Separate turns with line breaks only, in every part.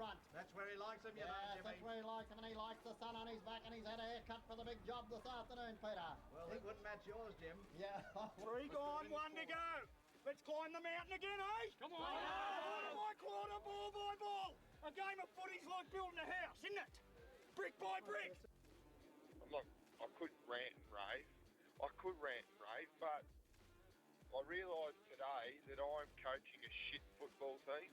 front.
That's where he likes him,
Yes,
Jimmy.
that's where he likes him, and he likes the sun on his back, and he's had a haircut for the big job this afternoon, Peter.
Well, it wouldn't match yours, Jim.
Yeah.
3 gone, 1 to go. Let's climb the mountain again, eh? Come on. Quarter by quarter, ball by ball. A game of footy's like building a house, isn't it? Brick by brick.
Look, I could rant and rave. But I realised today that I'm coaching a shit football team.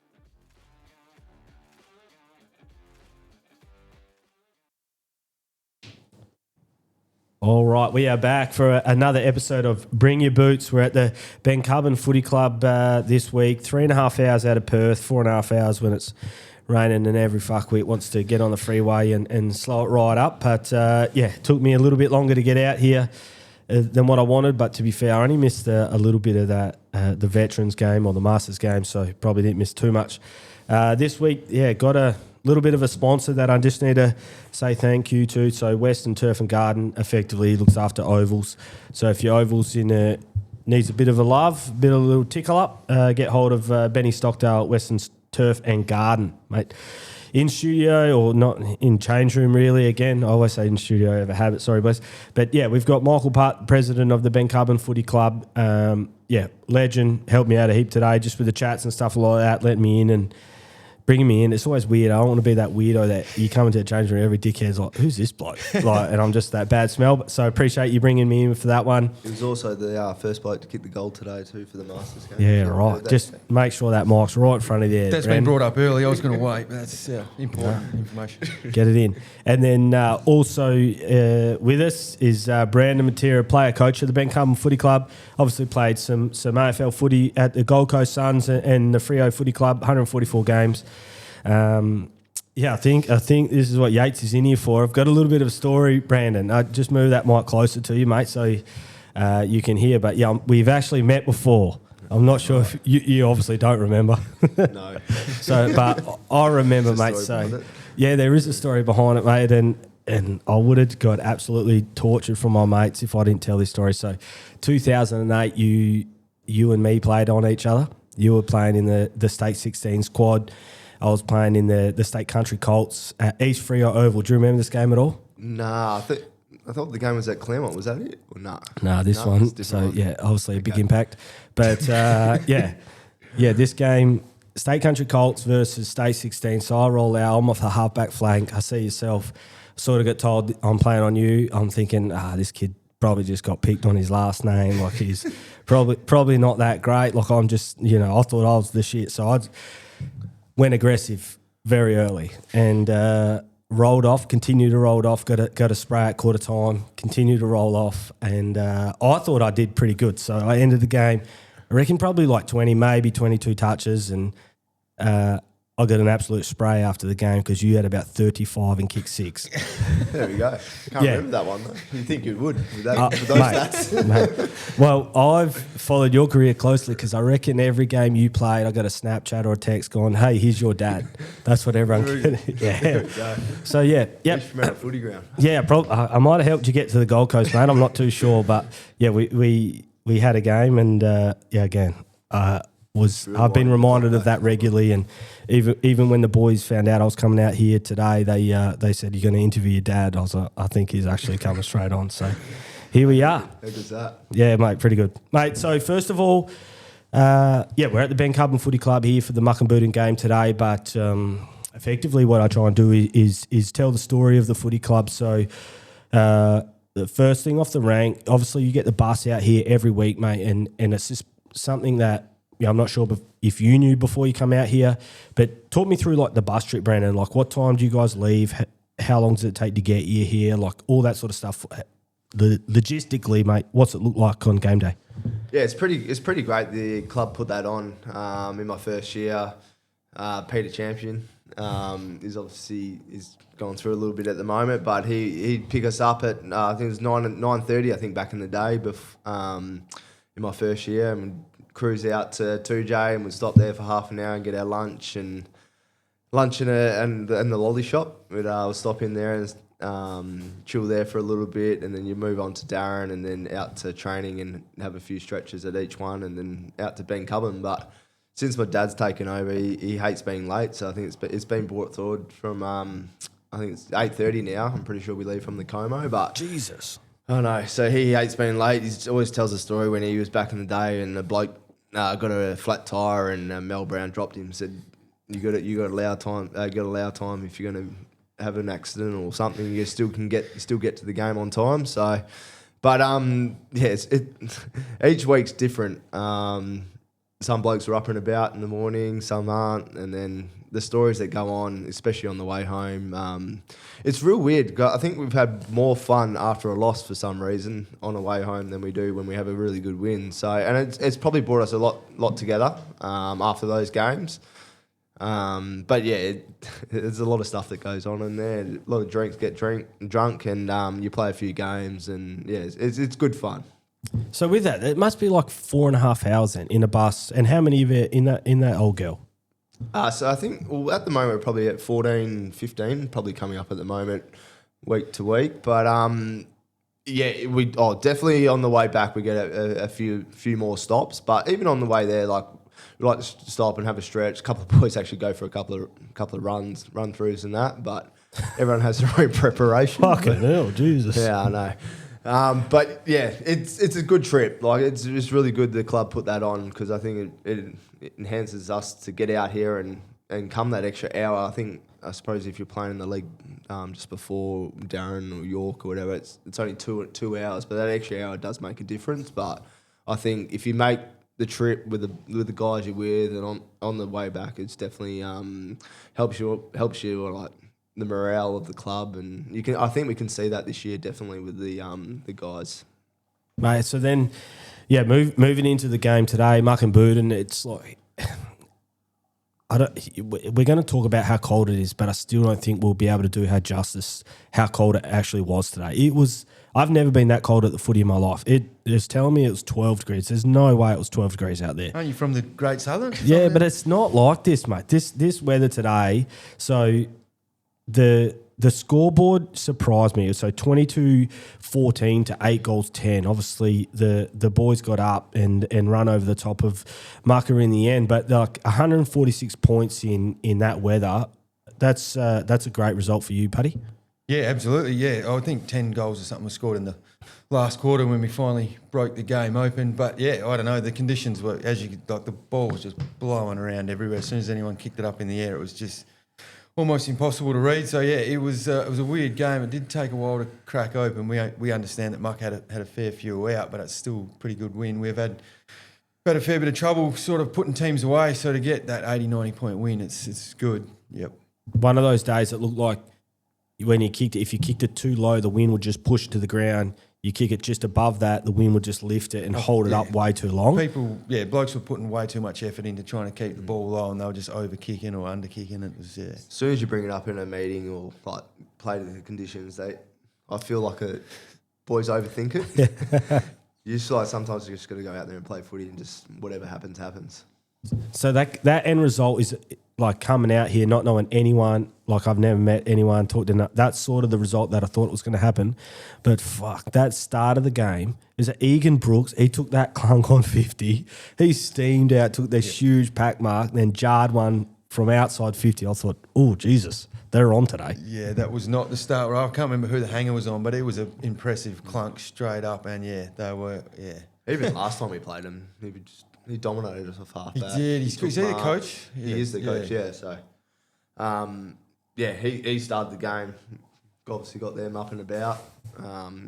All right, we are back for another episode of Bring Your Boots. We're at the Bencubbin Footy Club this week. 3.5 hours out of Perth, 4.5 hours when it's raining and every fuckwit wants to get on the freeway and slow it right up. But, it took me a little bit longer to get out here than what I wanted. But to be fair, I only missed a little bit of that, the Veterans game or the Masters game, so probably didn't miss too much. This week, got a little bit of a sponsor that I just need to say thank you to. So Western Turf and Garden effectively looks after ovals. So if your ovals needs a bit of a love, a little tickle up, get hold of Benny Stockdale at Western Turf and Garden, mate. In studio or not in change room, really. Again, I always say in studio, I have a habit. Sorry, boys. But yeah, we've got Michael Putt, president of the Bencubbin Footy Club. Legend, helped me out a heap today, just with the chats and stuff like that, letting me in and bringing me in. It's always weird. I don't want to be that weirdo that you come into a change room, every dickhead's like, who's this bloke? And I'm just that bad smell. So I appreciate you bringing me in for that one.
It was also the first bloke to kick the goal today too for the Masters game.
Yeah, right. Just make sure that mic's right in front of you.
That's been brought up early. I was going to wait, but that's important information.
Get it in. And then also with us is Brandon Matera, player coach of the Bencubbin Footy Club. Obviously played some AFL footy at the Gold Coast Suns and the Freo Footy Club, 144 games. I think this is what Yates is in here for. I've got a little bit of a story, Brandon. I just move that mic closer to you, mate, so you can hear. But yeah, we've actually met before. I'm not sure if you obviously don't remember.
No.
But I remember, mate. So yeah, there is a story behind it, mate, and I would have got absolutely tortured from my mates if I didn't tell this story. So 2008, you and me played on each other. You were playing in the State 16 squad. I was playing in the State Country Colts at East Freo Oval. Do you remember this game at all?
Nah, I thought the game was at Claremont. Was that it? Or nah?
Nah, this one. So, obviously a big impact. But, this game, State Country Colts versus State 16. So I roll out. I'm off the halfback flank. I see yourself. Sort of get told I'm playing on you. I'm thinking, this kid probably just got picked on his last name. Like, he's probably not that great. Like, I'm just, I thought I was the shit. So I went aggressive very early and rolled off, continued to roll off, got a spray at quarter time, continued to roll off, and I thought I did pretty good. So I ended the game, I reckon probably like 20, maybe 22 touches, and I got an absolute spray after the game because you had about 35 and kicked 6.
There we go. Can't remember that one, though. You'd think you would with those stats.
Mate. Well, I've followed your career closely because I reckon every game you played, I got a Snapchat or a text going, hey, here's your dad. That's what everyone
There we go.
So, yeah. Yep.
Fish from out of footy ground.
Yeah, I might have helped you get to the Gold Coast, mate. I'm not too sure. But, yeah, we had a game and, again, I've been reminded of that regularly, and even when the boys found out I was coming out here today, they said, you're going to interview your dad. I was like, I think he's actually coming straight on. So here we are.
How good's that?
Yeah, mate, pretty good. Mate, so first of all, we're at the Bencubbin Footy Club here for the Mukinbudin game today, but effectively what I try and do is tell the story of the footy club. So the first thing off the rank, obviously you get the bus out here every week, mate, and it's just something that, I'm not sure if you knew before you come out here, but talk me through like the bus trip, Brandon. Like, what time do you guys leave? How long does it take to get you here? Like all that sort of stuff. Logistically, mate, what's it look like on game day?
Yeah, it's pretty great. The club put that on in my first year. Peter Champion is going through a little bit at the moment, but he'd pick us up at I think it was 9:30. I think back in the day, in my first year, and cruise out to 2J and we'd stop there for half an hour and get our lunch in the lolly shop. We'll stop in there and chill there for a little bit, and then you move on to Darren and then out to training and have a few stretches at each one, and then out to Bencubbin. But since my dad's taken over, he hates being late. So I think it's been brought forward from I think it's 8:30 now. I'm pretty sure we leave from the Como, but
Jesus.
I know. So he hates being late. He always tells a story when he was back in the day, and a bloke got a flat tire, and Mel Brown dropped him. Said, "You got to allow time. You got to allow time if you're going to have an accident or something. You still get to the game on time." So, but each week's different. Some blokes are up and about in the morning, some aren't, and then the stories that go on, especially on the way home, it's real weird. I think we've had more fun after a loss for some reason on a way home than we do when we have a really good win. So, and it's probably brought us a lot together after those games. But yeah, there's a lot of stuff that goes on in there. A lot of drinks, get drunk, and you play a few games, and yeah, it's good fun.
So with that, it must be like 4.5 hours then in a bus. And how many of you in that old girl?
So I think at the moment we're probably at 14, 15, probably coming up at the moment, week to week. But we definitely on the way back we get a few more stops. But even on the way there, like we like to stop and have a stretch. A couple of boys actually go for a couple of run throughs and that. But everyone has their own preparation.
Fucking hell, Jesus.
Yeah, I know. But yeah, it's a good trip. Like it's really good the club put that on because I think it enhances us to get out here and come that extra hour. I suppose if you're playing in the league just before Darren or York or whatever, it's only 2 hours, but that extra hour does make a difference. But I think if you make the trip with the guys you're with and on the way back, it's definitely helps you like the morale of the club, and I think we can see that this year definitely with the guys.
Mate, so then, yeah, moving into the game today, Mukinbudin, it's like we're going to talk about how cold it is, but I still don't think we'll be able to do justice how cold it actually was today. I've never been that cold at the footy in my life. It was telling me it was 12 degrees. There's no way it was 12 degrees out there.
Aren't you from the Great Southern?
Yeah, but it's not like this, mate. This weather today, so the scoreboard surprised me. So 22-14 to 8 goals 10. Obviously, the boys got up and run over the top of Mucker in the end. But like 146 points in that weather, that's a great result for you, Putty.
Yeah, absolutely. Yeah, I think 10 goals or something was scored in the last quarter when we finally broke the game open. But yeah, I don't know. The conditions were the ball was just blowing around everywhere. As soon as anyone kicked it up in the air, it was just almost impossible to read. So yeah, it was a weird game. It did take a while to crack open. We understand that Muck had a fair few out, but it's still a pretty good win. We've had a fair bit of trouble sort of putting teams away. So to get that 80-90 point win, it's good. Yep.
One of those days that looked like when you kicked it, if you kicked it too low, the wind would just push it to the ground. You kick it just above that, the wind would just lift it and hold it up way too long.
Blokes were putting way too much effort into trying to keep the ball low, and they were just over kicking or under kicking. It was
As soon as you bring it up in a meeting or like play to the conditions, I feel like boys overthink it. You just sometimes you just got to go out there and play footy and just whatever happens.
So that end result is like coming out here not knowing anyone, like I've never met anyone, talked to no, that's sort of the result that I thought was going to happen. But fuck, that start of the game is Egan Brooks. He took that clunk on 50. He steamed out, took this huge pack mark, then jarred one from outside 50. I thought, oh, Jesus, they're on today.
Yeah, that was not the start. I can't remember who the hanger was on, but it was an impressive clunk straight up. And yeah, they were, yeah.
Even last time we played him, he dominated us off half back.
He did. Is he the coach?
Yeah. He is the coach, yeah. So, he started the game. Obviously got them up and about.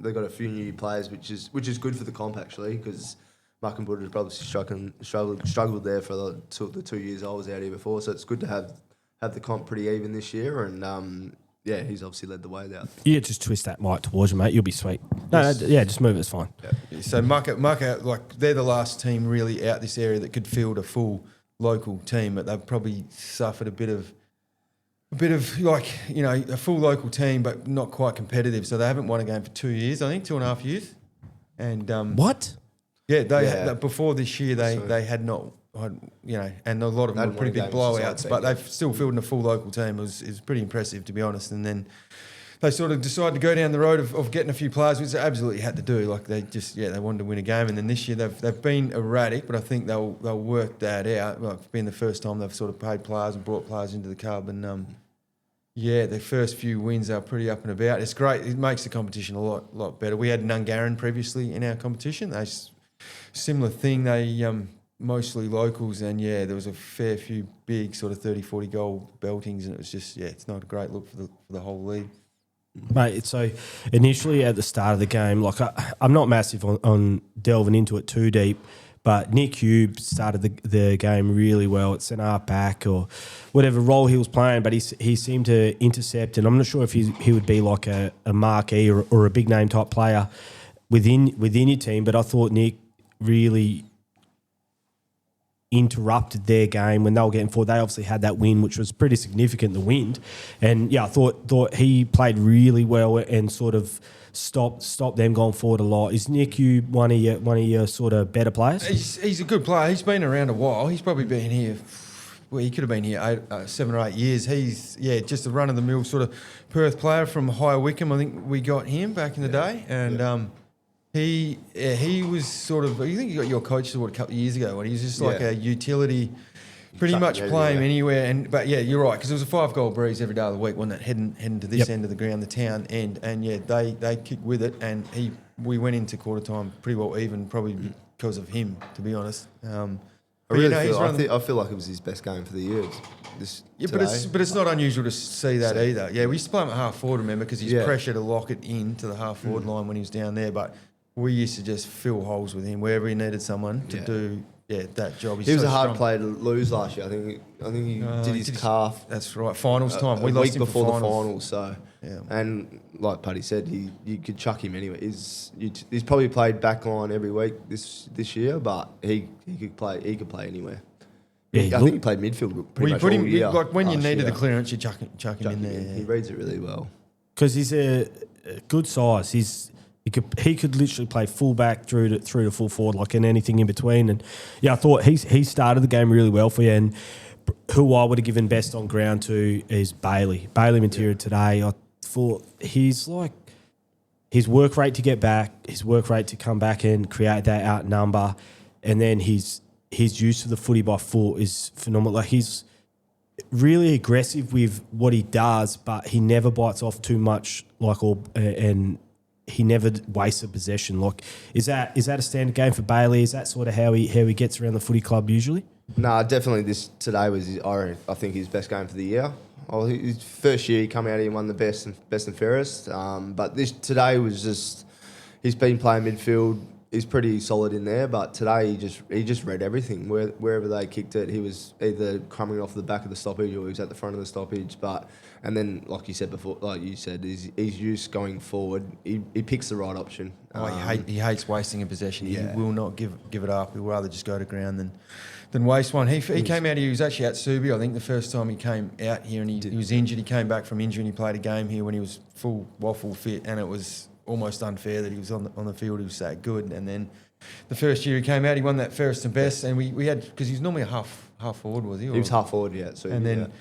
They've got a few new players, which is good for the comp actually, because Mukinbudin has probably struggled there for the 2 years I was out here before. So it's good to have the comp pretty even this year, and he's obviously led the way there.
Yeah, just twist that mic towards you, mate. You'll be sweet. No, just move it. It's fine.
Yeah. So Mucka, like they're the last team really out this area that could field a full local team, but they've probably suffered a bit of like, you know, a full local team, but not quite competitive. So they haven't won a game for 2 years. I think 2.5 years. And
what?
Yeah, before this year they had not. You know, and a lot of them were pretty big blowouts, but they've still fielding a full local team. It was pretty impressive, to be honest. And then they sort of decided to go down the road of getting a few players, which they absolutely had to do. Like they wanted to win a game, and then this year they've been erratic, but I think they'll work that out. Like being the first time they've sort of paid players and brought players into the club, and their first few wins are pretty up and about. It's great. It makes the competition a lot better. We had Nungaran previously in our competition. Similar thing. They mostly locals, and there was a fair few big sort of 30, 40 goal beltings, and it was just it's not a great look for the whole league.
Mate, so initially at the start of the game, like I'm not massive on delving into it too deep, but Nick Hughes started the game really well at centre back or whatever role he was playing, but he seemed to intercept, and I'm not sure if he would be like a marquee or a big name type player within your team, but I thought Nick really interrupted their game when they were getting forward. They obviously had that win, which was pretty significant, the wind. And I thought he played really well and sort of stopped them going forward a lot. Is Nick you one of your sort of better players?
He's a good player. He's been around a while. He's probably been here. Well, he could have been here 7 or 8 years. He's just a run of the mill sort of Perth player from High Wycombe. I think we got him back in the day, and. He was sort of, I think you got your coach a couple of years ago when he was just like a utility, pretty much play him anywhere. But you're right, because it was a 5-goal breeze every day of the week, wasn't it? Heading to this end of the ground, the town end, and they kicked with it, and we went into quarter time pretty well even, probably because of him, to be honest.
I feel like it was his best game for the year.
But it's not unusual to see that either. Yeah, we used to play him at half forward, remember, because he's pressure to lock it in to the half forward line when he was down there, but. We used to just fill holes with him wherever he needed someone to do that job.
He was a hard player to lose last year. I think he did his calf.
That's right. Finals time.
We
lost him
before
the
finals. So and like Paddy said, you could chuck him anywhere. He's probably played back line every week this year, but he could play anywhere. Yeah, I think he played midfield pretty much all year.
Like when you needed the clearance, you chuck him in there.
Yeah. He reads it really well
because he's a good size. He could literally play fullback through to full forward, like in anything in between. And I thought he started the game really well for you. And who I would have given best on ground to is Bailey Matera today. I thought his work rate to get back, his work rate to come back and create that outnumber, and then his use of the footy by foot is phenomenal. Like he's really aggressive with what he does, but he never bites off too much, and he never wastes a possession. Like, is that a standard game for Bailey? Is that sort of how he gets around the footy club usually?
Nah, definitely. Today was I think his best game for the year. His first year he come out here and won the best and fairest. But today was just he's been playing midfield. He's pretty solid in there, but today he just read everything. Wherever they kicked it, he was either coming off the back of the stoppage or he was at the front of the stoppage. And then, like you said before, he's used going forward. He picks the right option.
He hates wasting a possession. He will not give it up. He'll rather just go to ground than waste one. He came out here. He was actually at Subi, I think, the first time he came out here, and he was injured. He came back from injury and he played a game here when he was full waffle fit, and it was almost unfair that he was on the field. He was that good, and then the first year he came out, he won that fairest and best, and we had, because he's normally a half forward, was he?
He was half forward, yeah. So
and then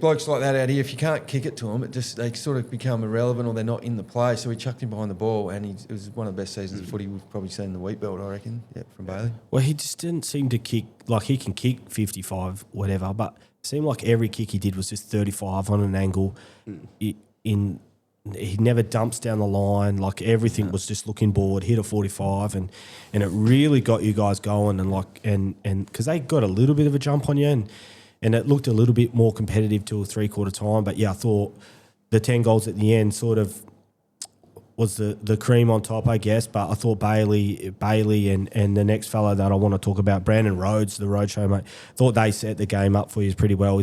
blokes like that out here, if you can't kick it to them, they sort of become irrelevant or they're not in the play. So we chucked him behind the ball, and it was one of the best seasons of footy we've probably seen in the Wheatbelt, I reckon. Yeah, from Bailey.
Well, he just didn't seem to kick like he can kick 55, whatever, but it seemed like every kick he did was just 35 on an angle. He never dumps down the line. Like everything was just looking bored. Hit a 45, and it really got you guys going. And because they got a little bit of a jump on you, and it looked a little bit more competitive till 3/4 time. But I thought the 10 goals at the end sort of was the cream on top, I guess. But I thought Bailey and the next fellow that I want to talk about, Brandon Rhodes, the Roadshow mate, thought they set the game up for you pretty well.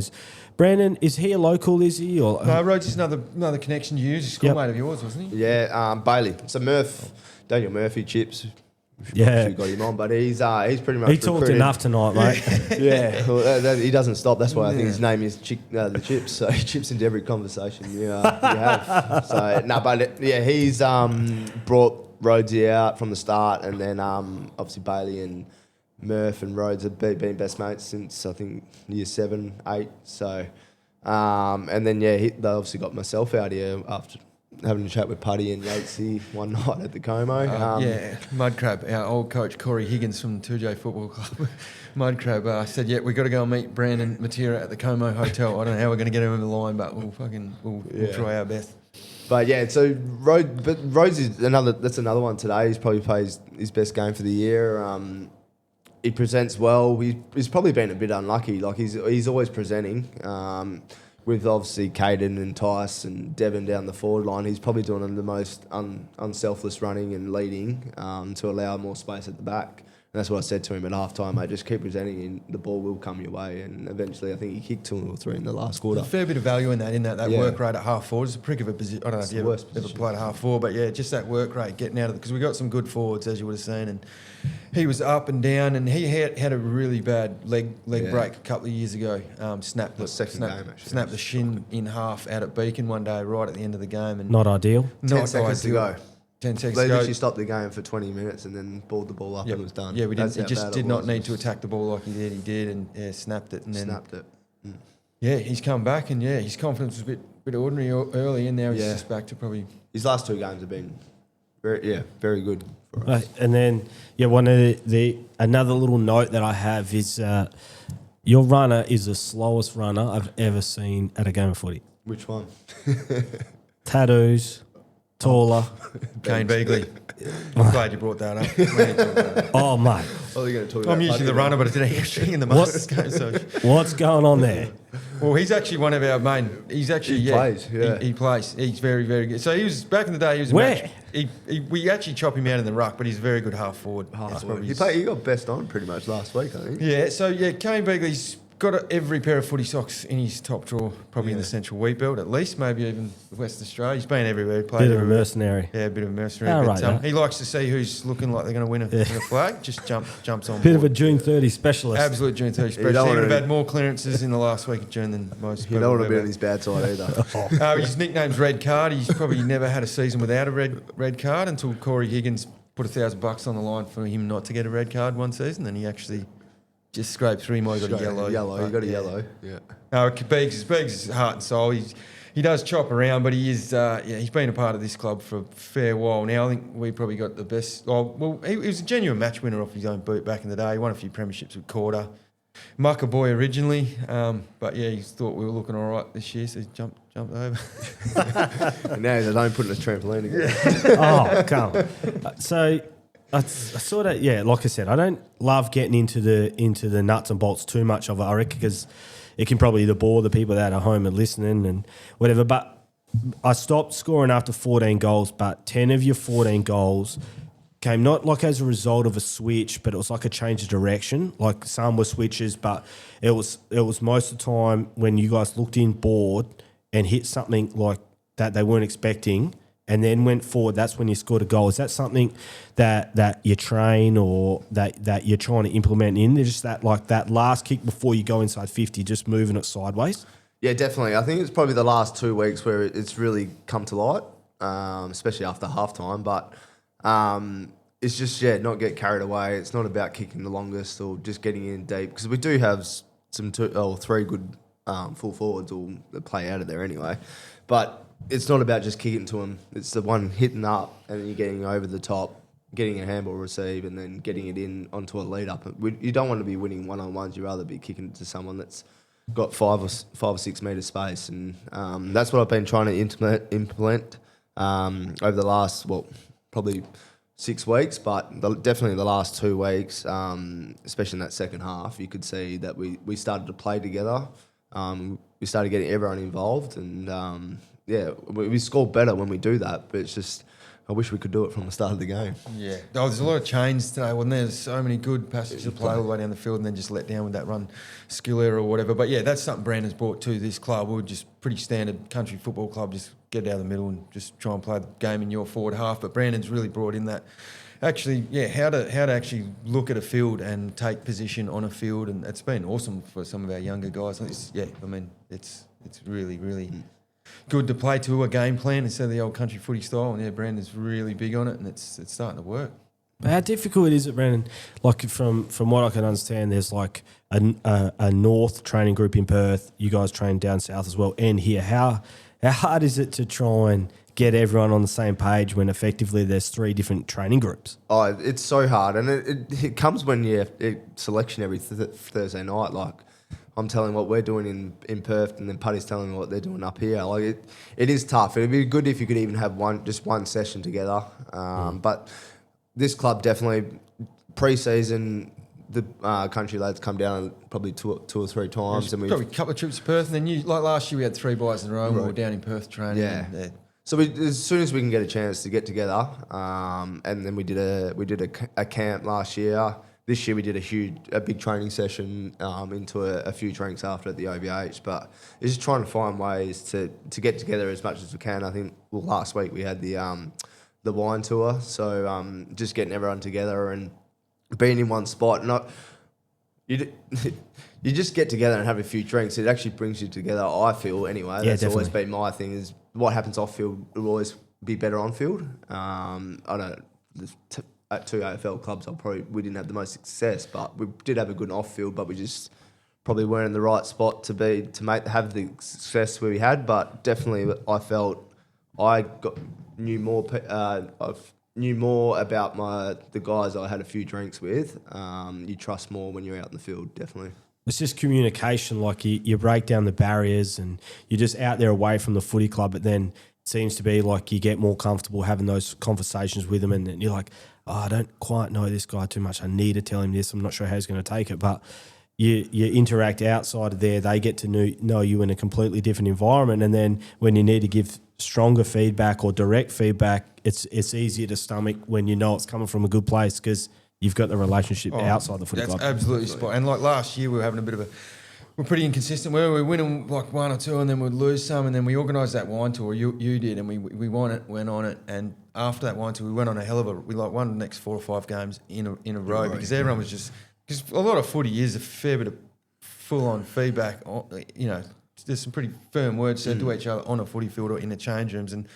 Brandon, is he a local, is he? Or
no, Rhodes is another connection you use. He's a schoolmate of yours, wasn't he?
Yeah, Bailey. So Daniel Murphy, Chips.
Yeah,
got him on, but he's pretty much.
He talked enough tonight, mate.
Well, he doesn't stop. That's why I think his name is the Chips. So he chips into every conversation you have. So he's brought Rhodesy out from the start, and then obviously Bailey and Murph and Rhodes have been best mates since I think year 7, 8. So And then, they obviously got myself out here after having a chat with Putty and Yatesy one night at the Como.
Mudcrab, our old coach Corey Higgins from 2J Football Club. Mudcrab said, we got to go and meet Brandon Matera at the Como Hotel. I don't know how we're going to get him over the line, but we'll try our best.
But so Rhodes is another one today. He's probably plays his best game for the year. He presents well. He's probably been a bit unlucky. Like he's always presenting. With obviously Caden and Tice and Devon down the forward line, he's probably doing the most unselfless running and leading to allow more space at the back. And that's what I said to him at halftime, mate. Just keep presenting and the ball will come your way. And eventually, I think he kicked 2 or 3 in the last quarter.
There's a fair bit of value in that work rate at half forward. It's a prick of a position. I don't know if you ever played at half forward, but just that work rate, getting out of it. Because we got some good forwards, as you would have seen. And he was up and down, and he had a really bad leg break a couple of years ago. Snapped the shin in half out at Beacon one day, right at the end of the game. And
Not ideal.
10 seconds to go.
10 seconds
They
to go.
literally stopped the game for 20 minutes and then balled the ball up and it was done.
Yeah, we didn't. He just did not need to
was.
attack the ball like he did. He did, and snapped it. And then
Snapped it.
Yeah, he's come back, and his confidence was a bit ordinary early, and now he's just back to probably.
His last 2 games have been very good for us.
And then one of the another little note that I have is your runner is the slowest runner I've ever seen at a game of footy.
Which one?
Tattoos, taller.
Kane Beagley. I'm glad you brought that up.
Oh, mate.
What are you going to talk about?
I'm usually the runner, but today he's in the most game. So.
What's going on there?
Well, he's actually one of our main. He's actually
He plays, yeah.
He plays. He's very, very good. So he was back in the day. He was a
Where?
match. We actually chop him out in the ruck, but he's a very good half forward.
He got best on pretty much last week, I think.
Yeah. So Kane Beagley's got every pair of footy socks in his top drawer, probably in the Central Wheatbelt at least, maybe even West Australia. He's been everywhere. He played
Bit of a
everywhere.
mercenary.
Yeah, a bit of a mercenary.
All
But,
right,
he likes to see who's looking like they're going to win a flag. Just jumps on
Bit
board.
of a June 30 specialist.
Absolute June 30
You
specialist.
don't
He would
wanna-
have had more clearances in the last week of June than most
You
people.
don't want to
have
be
ever
on his bad side either.
His nickname's Red Card. He's probably never had a season without a red card until Corey Higgins put $1,000 on the line for him not to get a red card one season, and he actually just scraped through him. He got a yellow.
You got a yellow. Yeah.
Biggs' heart and soul. He does chop around, but he is he's been a part of this club for a fair while now. I think we probably got the best. He was a genuine match winner off his own boot back in the day. He won a few premierships with Corder. Mucker boy originally, but he thought we were looking all right this year, so he jumped over.
And now they don't put in a trampoline again.
Oh, come on. So I sort of, like I said, I don't love getting into the nuts and bolts too much of it, I reckon, because it can probably either bore the people that are home and listening and whatever. But I stopped scoring after 14 goals, but 10 of your 14 goals came not like as a result of a switch, but it was like a change of direction. Like some were switches, but it was most of the time when you guys looked in board and hit something like that they weren't expecting and then went forward, that's when you scored a goal. Is that something that you train or that you're trying to implement in? There's just that last kick before you go inside 50, just moving it sideways?
Yeah, definitely. I think it's probably the last 2 weeks where it's really come to light, especially after halftime. But it's just, not get carried away. It's not about kicking the longest or just getting in deep, because we do have some 3 good full forwards that play out of there anyway. But it's not about just kicking to them. It's the one hitting up and then you're getting over the top, getting a handball receive and then getting it in onto a lead up. You don't want to be winning one-on-ones. You'd rather be kicking to someone that's got 5 or 6 metre space. And that's what I've been trying to implement over the last, probably 6 weeks, but definitely the last 2 weeks, especially in that second half, you could see that we started to play together. We started getting everyone involved and... we score better when we do that, but it's just I wish we could do it from the start of the game. Yeah.
There's a lot of change today, wasn't there? There's so many good passages of play all the way down the field and then just let down with that run skill error or whatever. But, that's something Brandon's brought to this club. We're just pretty standard country football club, just get it out of the middle and just try and play the game in your forward half. But Brandon's really brought in that actually, how to actually look at a field and take position on a field. And it's been awesome for some of our younger guys. It's really, really... good to play to a game plan instead of the old country footy style. And Brandon's really big on it and it's starting to work.
How difficult is it, Brandon? Like from what I can understand, there's like a north training group in Perth. You guys train down south as well, and here. How hard is it to try and get everyone on the same page when effectively there's 3 different training groups?
Oh, it's so hard, and it comes when you have selection every Thursday night. Like I'm telling what we're doing in Perth, and then Putty's telling me what they're doing up here. Like it is tough. It'd be good if you could even have one session together. But this club definitely pre-season. The country lads come down probably two or 3 times, and we
probably a couple of trips to Perth, and then like last year we had 3 bites in a row. Right. We were down in Perth training.
Yeah. So as soon as we can get a chance to get together, and then we did a camp last year. This year we did a big training session into a few drinks after at the OVH. But it's just trying to find ways to get together as much as we can. I think last week we had the wine tour, so just getting everyone together and being in one spot. You just get together and have a few drinks. It actually brings you together, I feel, anyway.
Yeah,
that's
definitely.
always been my thing, is what happens off field will always be better on field. At 2 AFL clubs, we didn't have the most success, but we did have a good off field, but we just probably weren't in the right spot to have the success we had. But definitely, I felt I knew more about the guys I had a few drinks with. You trust more when you're out in the field, definitely.
It's just communication, like you break down the barriers and you're just out there away from the footy club, but then it seems to be like you get more comfortable having those conversations with them, and then you're like, oh, I don't quite know this guy too much. I need to tell him this. I'm not sure how he's going to take it. But you interact outside of there. They get to know you in a completely different environment, and then when you need to give stronger feedback or direct feedback, it's easier to stomach when you know it's coming from a good place because you've got the relationship outside the footy club.
That's absolutely spot. And like last year, we were having a bit of we're pretty inconsistent. We were winning like 1 or 2, and then we'd lose some, and then we organised that wine tour. You did, and we went on it, and after that wine tour, we went on a hell of we won the next 4 or 5 games in a row because everyone was just, because a lot of footy is a fair bit of full-on feedback. You know, there's some pretty firm words said to each other on a footy field or in the change rooms, and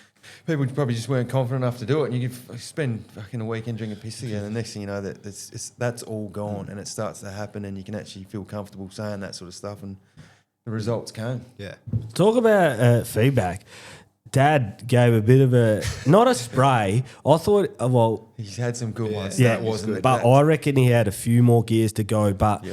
people probably just weren't confident enough to do it. And you could spend fucking a weekend drinking piss together, and the next thing you know, that's all gone, and it starts to happen, and you can actually feel comfortable saying that sort of stuff, and the results came.
Yeah.
Talk about feedback. Dad gave a bit of not a spray. I thought,
He's had some good ones.
Yeah,
that wasn't
good. But I reckon he had a few more gears to go. But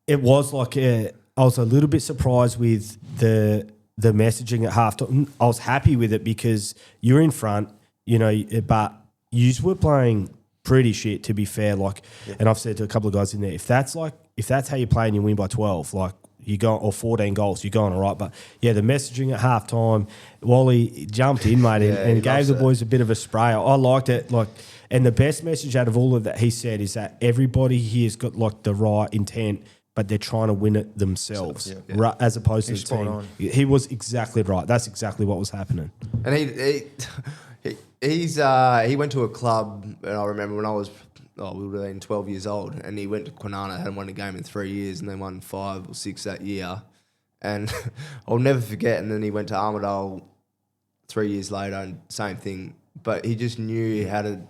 it was like I was a little bit surprised with the messaging at halftime. I was happy with it because you're in front, you know, but you were playing pretty shit, to be fair. Like, and I've said to a couple of guys in there, if that's how you play and you win by 12, like, you go, or 14 goals, you're going all right. But yeah, the messaging at halftime, Wally jumped in, mate, and gave the boys a bit of a spray. I liked it. Like, and the best message out of all of that he said is that everybody here's got like the right intent, but they're trying to win it themselves, as opposed to the team. He was exactly right. That's exactly what was happening.
And he went to a club, and I remember when I was. We would have been 12 years old, and he went to Kwinana, hadn't won a game in 3 years, and they won 5 or 6 that year. And I'll never forget, and then he went to Armidale 3 years later, and same thing. But he just knew how to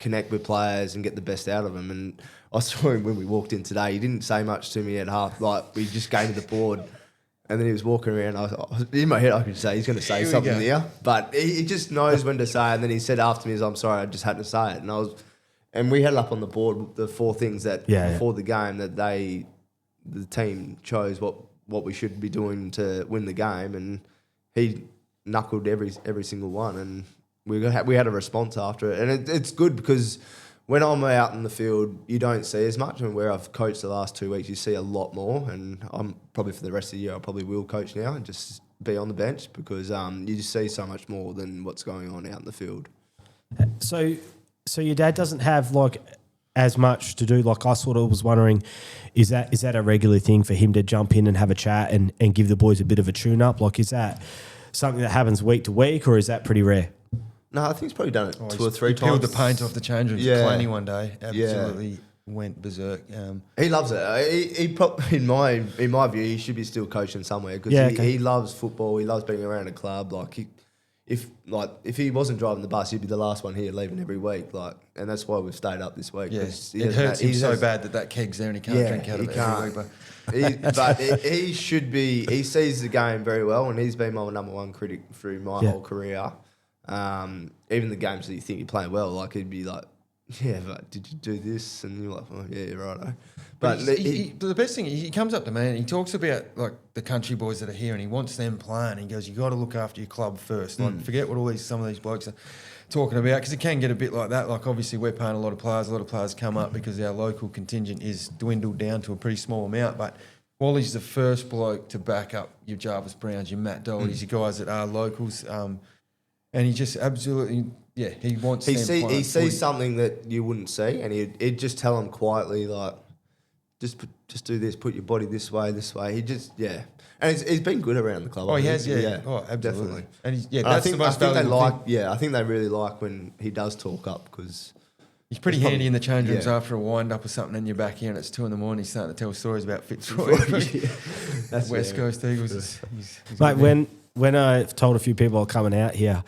connect with players and get the best out of them. And I saw him when we walked in today. He didn't say much to me at half. Like, we just gave to the board, and then he was walking around. In my head, I could say, he's going to say something here. But he just knows when to say it. And then he said after me, I'm sorry, I just had to say it. And we had up on the board the 4 things that before the game that the team chose what we should be doing to win the game, and he knuckled every single one, and we had a response after it, and it's good because when I'm out in the field, you don't see as much, and where I've coached the last 2 weeks, you see a lot more, and I'm probably for the rest of the year I probably will coach now and just be on the bench because you just see so much more than what's going on out in the field.
So your dad doesn't have like as much to do. Like I sort of was wondering, is that a regular thing for him to jump in and have a chat and give the boys a bit of a tune up? Like, is that something that happens week to week, or is that pretty rare?
No, I think he's probably done it 2 or 3 times.
He peeled the paint off the change rooms at Clanny one day. Absolutely went berserk.
He loves it. He probably, in my view, he should be still coaching somewhere because he loves football. He loves being around a club. Like if he wasn't driving the bus, he'd be the last one here leaving every week. And that's why we've stayed up this week.
Yeah,
'cause
it hurts him so bad that keg's there and he can't drink out of it every week.
But he should be. He sees the game very well, and he's been my number one critic through my whole career. Even the games that you think you're playing well, he'd be like, "Yeah, but did you do this?" And you're like, "Oh, yeah, you're right." But
the best thing, he comes up to me and he talks about the country boys that are here, and he wants them playing. He goes, "You got to look after your club first. Forget what some of these blokes are talking about, because it can get a bit like that. Obviously, we're paying a lot of players come up because our local contingent is dwindled down to a pretty small amount. But Wally's the first bloke to back up your Jarvis Browns, your Matt Doherty's, your guys that are locals, and he just absolutely, he wants. He
sees something that you wouldn't see, and he'd just tell them quietly, just do this, put your body this way. He just, and he's been good around the club.
Oh, he has,
yeah.
Oh, absolutely.
Definitely.
And that's the most valuable thing.
I think they really like when he does talk up, because
he's pretty handy in the change rooms after a wind-up or something, and you're back here and it's 2 a.m, he's starting to tell stories about Fitzroy. That's West Coast Eagles.
Mate, when I've told a few people are coming out here,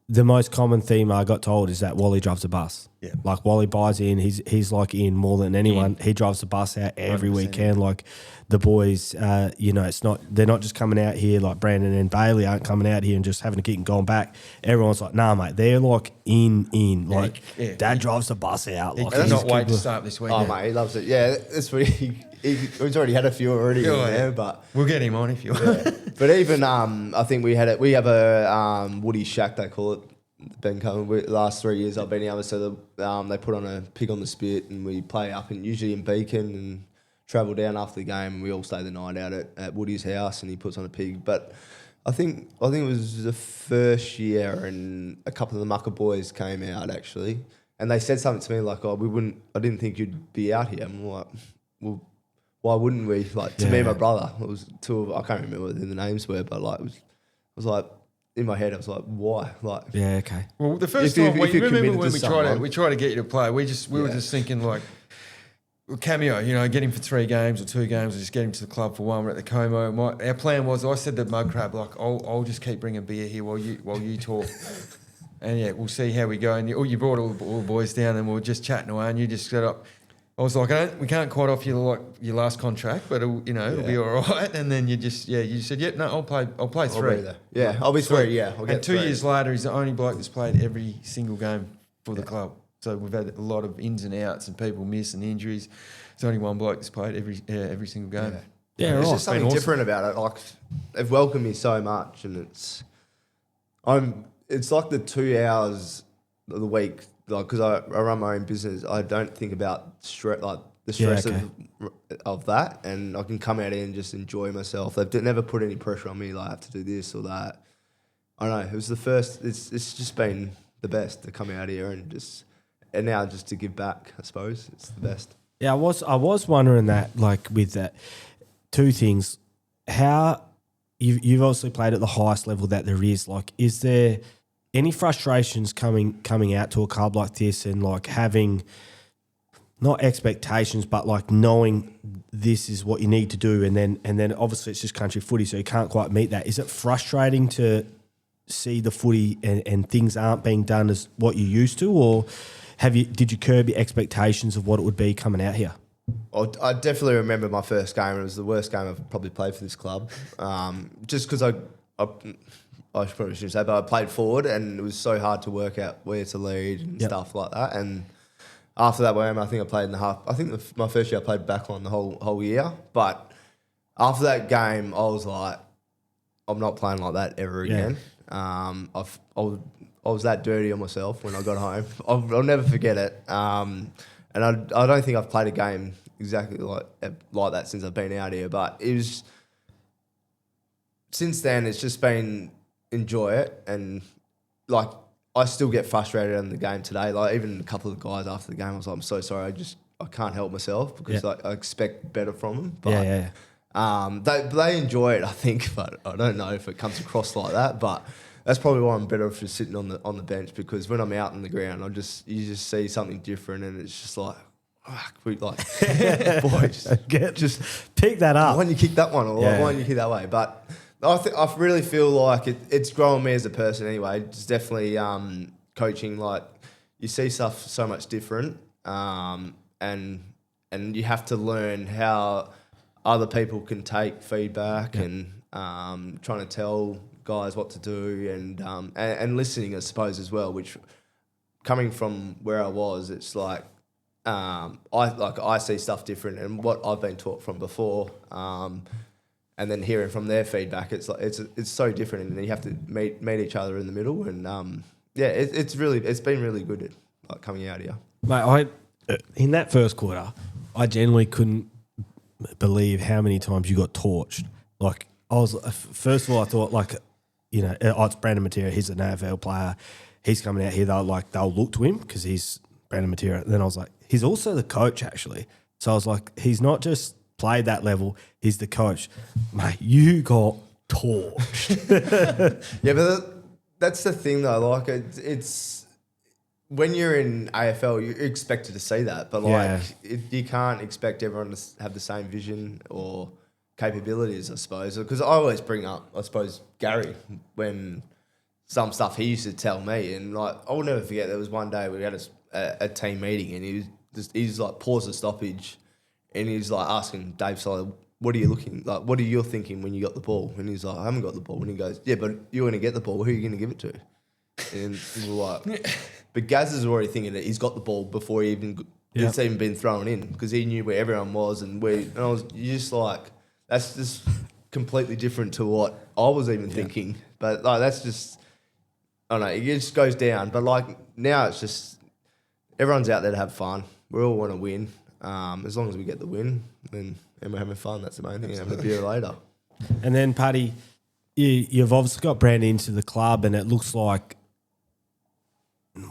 the most common theme I got told is that Wally drives a bus.
Yeah.
Wally buys in, he's in more than anyone. He drives the bus out every weekend. The boys, they're not just coming out here like Brandon and Bailey aren't coming out here and just having a kick and going back. Everyone's like, nah, mate, they're in. Dad drives the bus out.
He cannot wait to start this weekend.
Oh, mate, he loves it. Yeah, that's what he's already had a few already but
we'll get him on if you want.
But even I think we have a Woody Shack, they call it, Bencubbin. Last 3 years I've been here, so they put on a pig on the spit, and we play up usually in Beacon and travel down after the game, and we all stay the night out at Woody's house, and he puts on a pig. But I think it was the first year, and a couple of the Mucker boys came out actually, and they said something to me like, I didn't think you'd be out here. I'm like, well, why wouldn't we? To me and my brother, it was two of, I can't remember what the names were, but it was like, in my head, I was like, why?
Okay.
Well, the first time, you remember when we tried to get you to play, we were just thinking cameo, get him for 3 games or 2 games, or just get him to the club for 1. We're at the Como. Our plan was, I said to Mud Crab, I'll just keep bringing beer here while you talk. And we'll see how we go. And you brought all the boys down, and we were just chatting away, and you just set up. I was like, we can't quite offer you your last contract, but it'll be all right. And then you said, I'll play 3.
I'll be 3.
And 2 years later, he's the only bloke that's played every single game for the club. So we've had a lot of ins and outs and people miss and injuries. There's only one bloke that's played every single game.
There's just something different about it. They've welcomed me so much, and it's like the 2 hours of the week. Because I run my own business, I don't think about the stress of that, and I can come out here and just enjoy myself. They've never put any pressure on me, I have to do this or that. I don't know. It was the first. It's just been the best to come out here and now just to give back. I suppose it's the best.
Yeah, I was wondering that, with that, 2 things. How you've obviously played at the highest level that there is. Is there any frustrations coming out to a club like this, and having not expectations, but knowing this is what you need to do, and then obviously it's just country footy, so you can't quite meet that. Is it frustrating to see the footy and things aren't being done as what you used to, or did you curb your expectations of what it would be coming out here?
I definitely remember my first game. It was the worst game I've probably played for this club, just because I probably shouldn't say, but I played forward, and it was so hard to work out where to lead and stuff like that. And after that game, I think I played in the half. I think my first year I played back on the whole year. But after that game, I was like, I'm not playing like that ever again. I was that dirty on myself when I got home. I'll never forget it. And I don't think I've played a game exactly like that since I've been out here. But it was, since then, it's just been enjoy it, and I still get frustrated in the game today. Even a couple of guys after the game, I was like, I'm so sorry, I can't help myself, because I expect better from them. But they enjoy it, I think, but I don't know if it comes across like that. But that's probably why I'm better for sitting on the bench, because when I'm out on the ground, you just see something different, and it's just like, boys,
just pick that up.
Why don't you kick that one, or why don't you kick that way? But I really feel like it's grown me as a person anyway. It's definitely coaching. Like you see stuff so much different, and you have to learn how other people can take feedback and trying to tell guys what to do and listening, I suppose, as well. Which coming from where I was, it's like I see stuff different and what I've been taught from before. And then hearing from their feedback, it's like it's so different, and then you have to meet each other in the middle, and it's been really good like coming out here.
Mate, in that first quarter, I genuinely couldn't believe how many times you got torched. Like I was first of all, I thought it's Brandon Matera. He's an AFL player. He's coming out here. They'll look to him because he's Brandon Matera. And then I was like, he's also the coach actually. So I was like, he's not just played that level, he's the coach. Mate, you got torched.
Yeah, but that's the thing though. Like it's when you're in AFL, you're expected to see that, but you can't expect everyone to have the same vision or capabilities, I suppose. Because I always bring up, I suppose, Gary when some stuff he used to tell me, and like I'll never forget. There was one day we had a team meeting, and he's like paused the stoppage. And he's like asking Dave Solo, what are you thinking when you got the ball? And he's like, I haven't got the ball. And he goes, yeah, but you're going to get the ball. Who are you going to give it to? And we're like, but Gaz is already thinking that he's got the ball before it's even been thrown in because he knew where everyone was. You're just like, that's just completely different to what I was even thinking. But like, that's just, I don't know, it just goes down. But like now it's just, everyone's out there to have fun. We all want to win. As long as we get the win, and we're having fun, that's the main thing. Having a beer later.
And then, Paddy, you've obviously got Brandon into the club, and it looks like,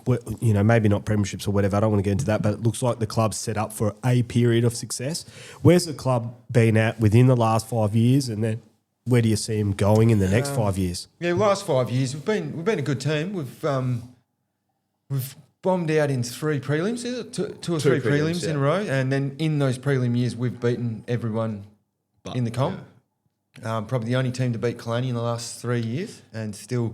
maybe not premierships or whatever. I don't want to get into that, but it looks like the club's set up for a period of success. Where's the club been at within the last 5 years, and then where do you see them going in the next 5 years?
Yeah, last 5 years we've been a good team. We've bombed out in 3 prelims, is it? Two or three prelims in a row, and then in those prelim years we've beaten everyone in the comp. Yeah. Probably the only team to beat Kalani in the last 3 years, and still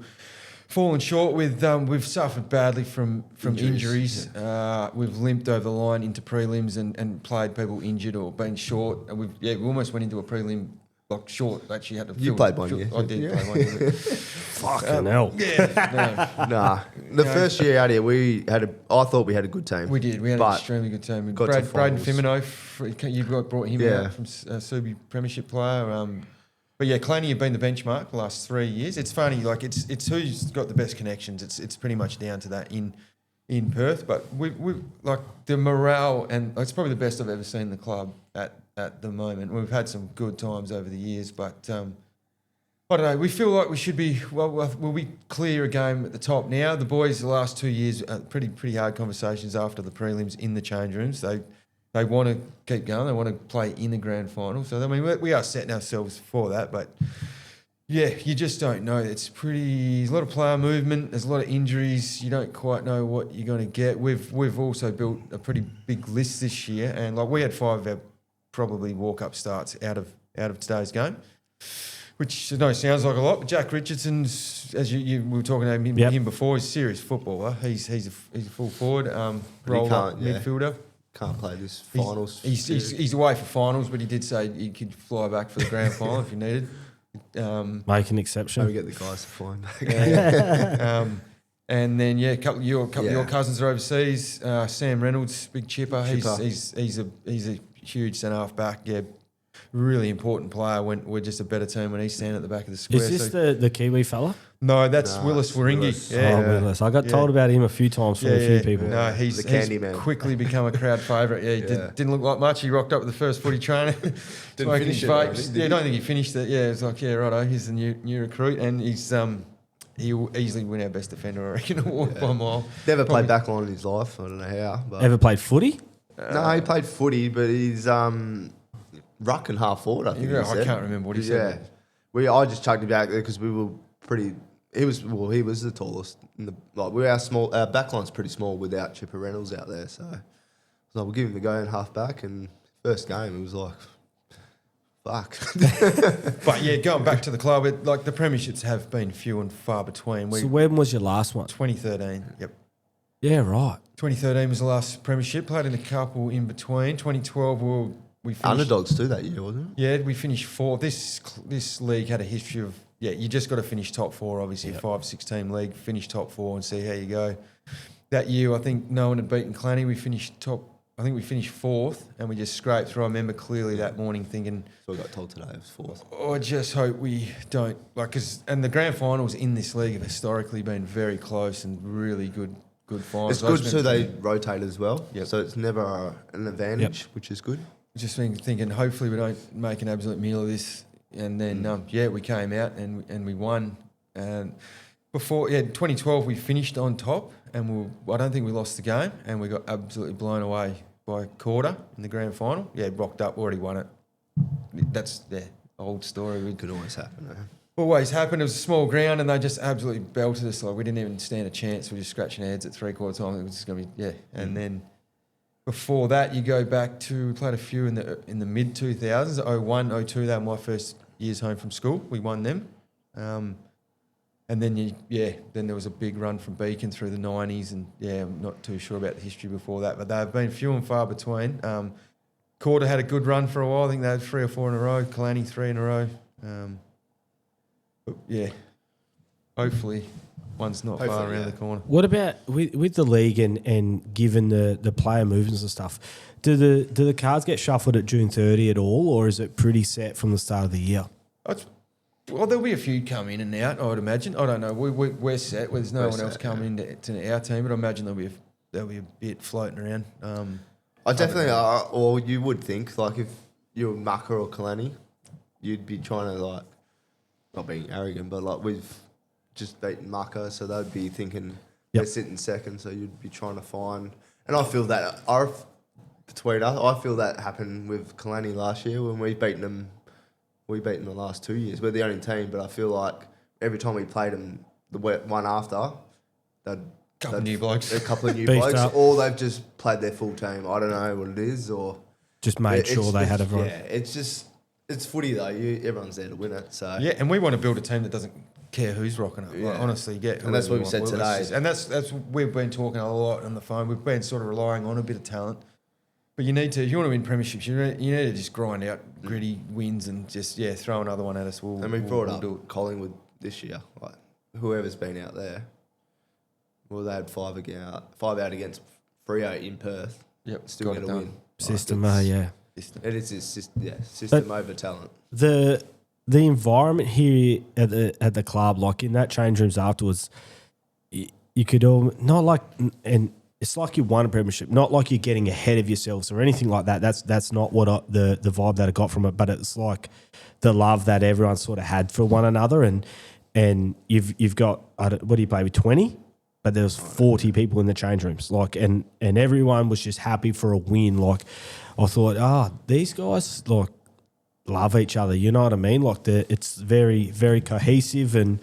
fallen short with. We've suffered badly from injuries. Yeah. We've limped over the line into prelims and played people injured or been short. And we almost went into a prelim like short. Actually, had to.
You played one, yeah.
I did play one. Yeah.
Fucking hell.
Yeah.
Nah. The first year out here, I thought we had a good team.
We did. We had an extremely good team. Braden Fimino, you brought him out from Subi Premiership player. But yeah, Claney have been the benchmark the last 3 years. It's funny, like it's who's got the best connections. It's pretty much down to that in Perth. But we like the morale, and it's probably the best I've ever seen the club at the moment. We've had some good times over the years, but I don't know. We feel like we should be. Will we clear a game at the top now? The boys the last 2 years, pretty hard conversations after the prelims in the change rooms. They want to keep going. They want to play in the grand final. So I mean, we are setting ourselves for that. But yeah, you just don't know. There's a lot of player movement. There's a lot of injuries. You don't quite know what you're going to get. We've also built a pretty big list this year, and like we had 5 of our probably walk-up starts out of today's game, which sounds like a lot. But Jack Richardson's, as you were talking about him before, he's a serious footballer. He's a full forward, roller midfielder.
Can't play this finals.
He's away for finals, but he did say he could fly back for the grand final if you needed.
Make an exception.
Maybe get the guys to fly back.
And then a couple of your cousins are overseas. Sam Reynolds, big chipper. He's a huge centre half back. Yeah, really important player. When we're just a better team when he's standing at the back of the square.
Is this the Kiwi fella?
No, that's Willis Waringi.
Yeah. Willis. I got told about him a few times from a few people.
No, he's quickly become a crowd favourite. Yeah, didn't look like much. He rocked up with the first footy trainer.
Didn't finish it.
I don't think he finished it. Yeah, it's like, righto, he's the new recruit, and he'll easily win our best defender, I reckon, award by a mile.
Never played backline in his life. I don't know how. But
ever played footy?
No, he played footy, but he's ruck and half forward, I think.
Yeah, I can't remember what he said.
I just chucked him back there because we were pretty. He was the tallest. Our backline's pretty small without Chipper Reynolds out there, so we'll give him a go in half back. And first game, it was like fuck.
But yeah, going back to the club, like the premierships have been few and far between.
So when was your last one?
2013. Yep.
Yeah, right.
2013 was the last premiership. Played in a couple in between. 2012 we finished
Underdogs too that year, wasn't it?
Yeah, we finished fourth. This league had a history of you just got to finish top four. Obviously, 5-6 team league. Finish top four and see how you go. That year, I think no one had beaten Clanny. We finished top. I think we finished fourth, and we just scraped through. I remember clearly that morning thinking,
So I got told today it was fourth.
I just hope we don't and the grand finals in this league have historically been very close and really good finals.
It's good too. They rotate as well,
Yep.
so it's never an advantage, which is good.
Just been thinking, hopefully we don't make an absolute meal of this. And then, we came out and we won. And before, 2012 we finished on top, and I don't think we lost the game, and we got absolutely blown away by quarter in the grand final. Yeah, rocked up, already won it. That's the old story.
It could always happen.
Always happened. It was a small ground, and they just absolutely belted us. Like we didn't even stand a chance. We were just scratching our heads at 3/4 time. It was just going to be And then before that, you go back to we played a few in the mid 2000s, 01, 02. They were my first years home from school. We won them, and then then there was a big run from Beacon through the 90s, and I'm not too sure about the history before that, but they've been few and far between. Quarter had a good run for a while. I think they had 3 or 4 in a row. Kalani 3 in a row. But hopefully one's not far around the corner.
What about with the league and given the player movements and stuff? Do the cards get shuffled at June 30 at all, or is it pretty set from the start of the year?
Well, there'll be a few come in and out, I would imagine. I don't know. We're set. There's no one else coming into our team, but I imagine there'll be a bit floating around.
I definitely are, or you would think, like if you were Mucker or Kalani, you'd be trying to like, not being arrogant, but like we've just beaten Mucker, so they'd be thinking they're sitting second, so you'd be trying to find. And I feel that between us, I feel that happened with Kalani last year when we beat them. We beat them the last 2 years. We're the only team, but I feel like every time we played them, the one after, a couple of new blokes, or they've just played their full team. I don't know what it is, or
just made sure they had everyone.
Yeah, it's footy though. Everyone's there to win it. So
and we want to build a team that doesn't care who's rocking it. Like, honestly,
and that's what we said today.
And that's we've been talking a lot on the phone. We've been sort of relying on a bit of talent. But you need to, if you want to win premierships, you need to just grind out gritty wins and just, throw another one at us.
And we brought up Collingwood this year. Like, whoever's been out there, well, they had 5 out against Freo in Perth.
Yep,
still get a win.
System,
System. It is system over talent.
The environment here at the club, like in that change rooms afterwards, you could all not like and. It's like you won a premiership, not like you're getting ahead of yourselves or anything like that. That's not what the vibe that I got from it. But it's like the love that everyone sort of had for one another, and you've got what do you play with 20? But there was 40 people in the change rooms, like and everyone was just happy for a win. Like I thought, these guys like love each other. You know what I mean? Like it's very very cohesive and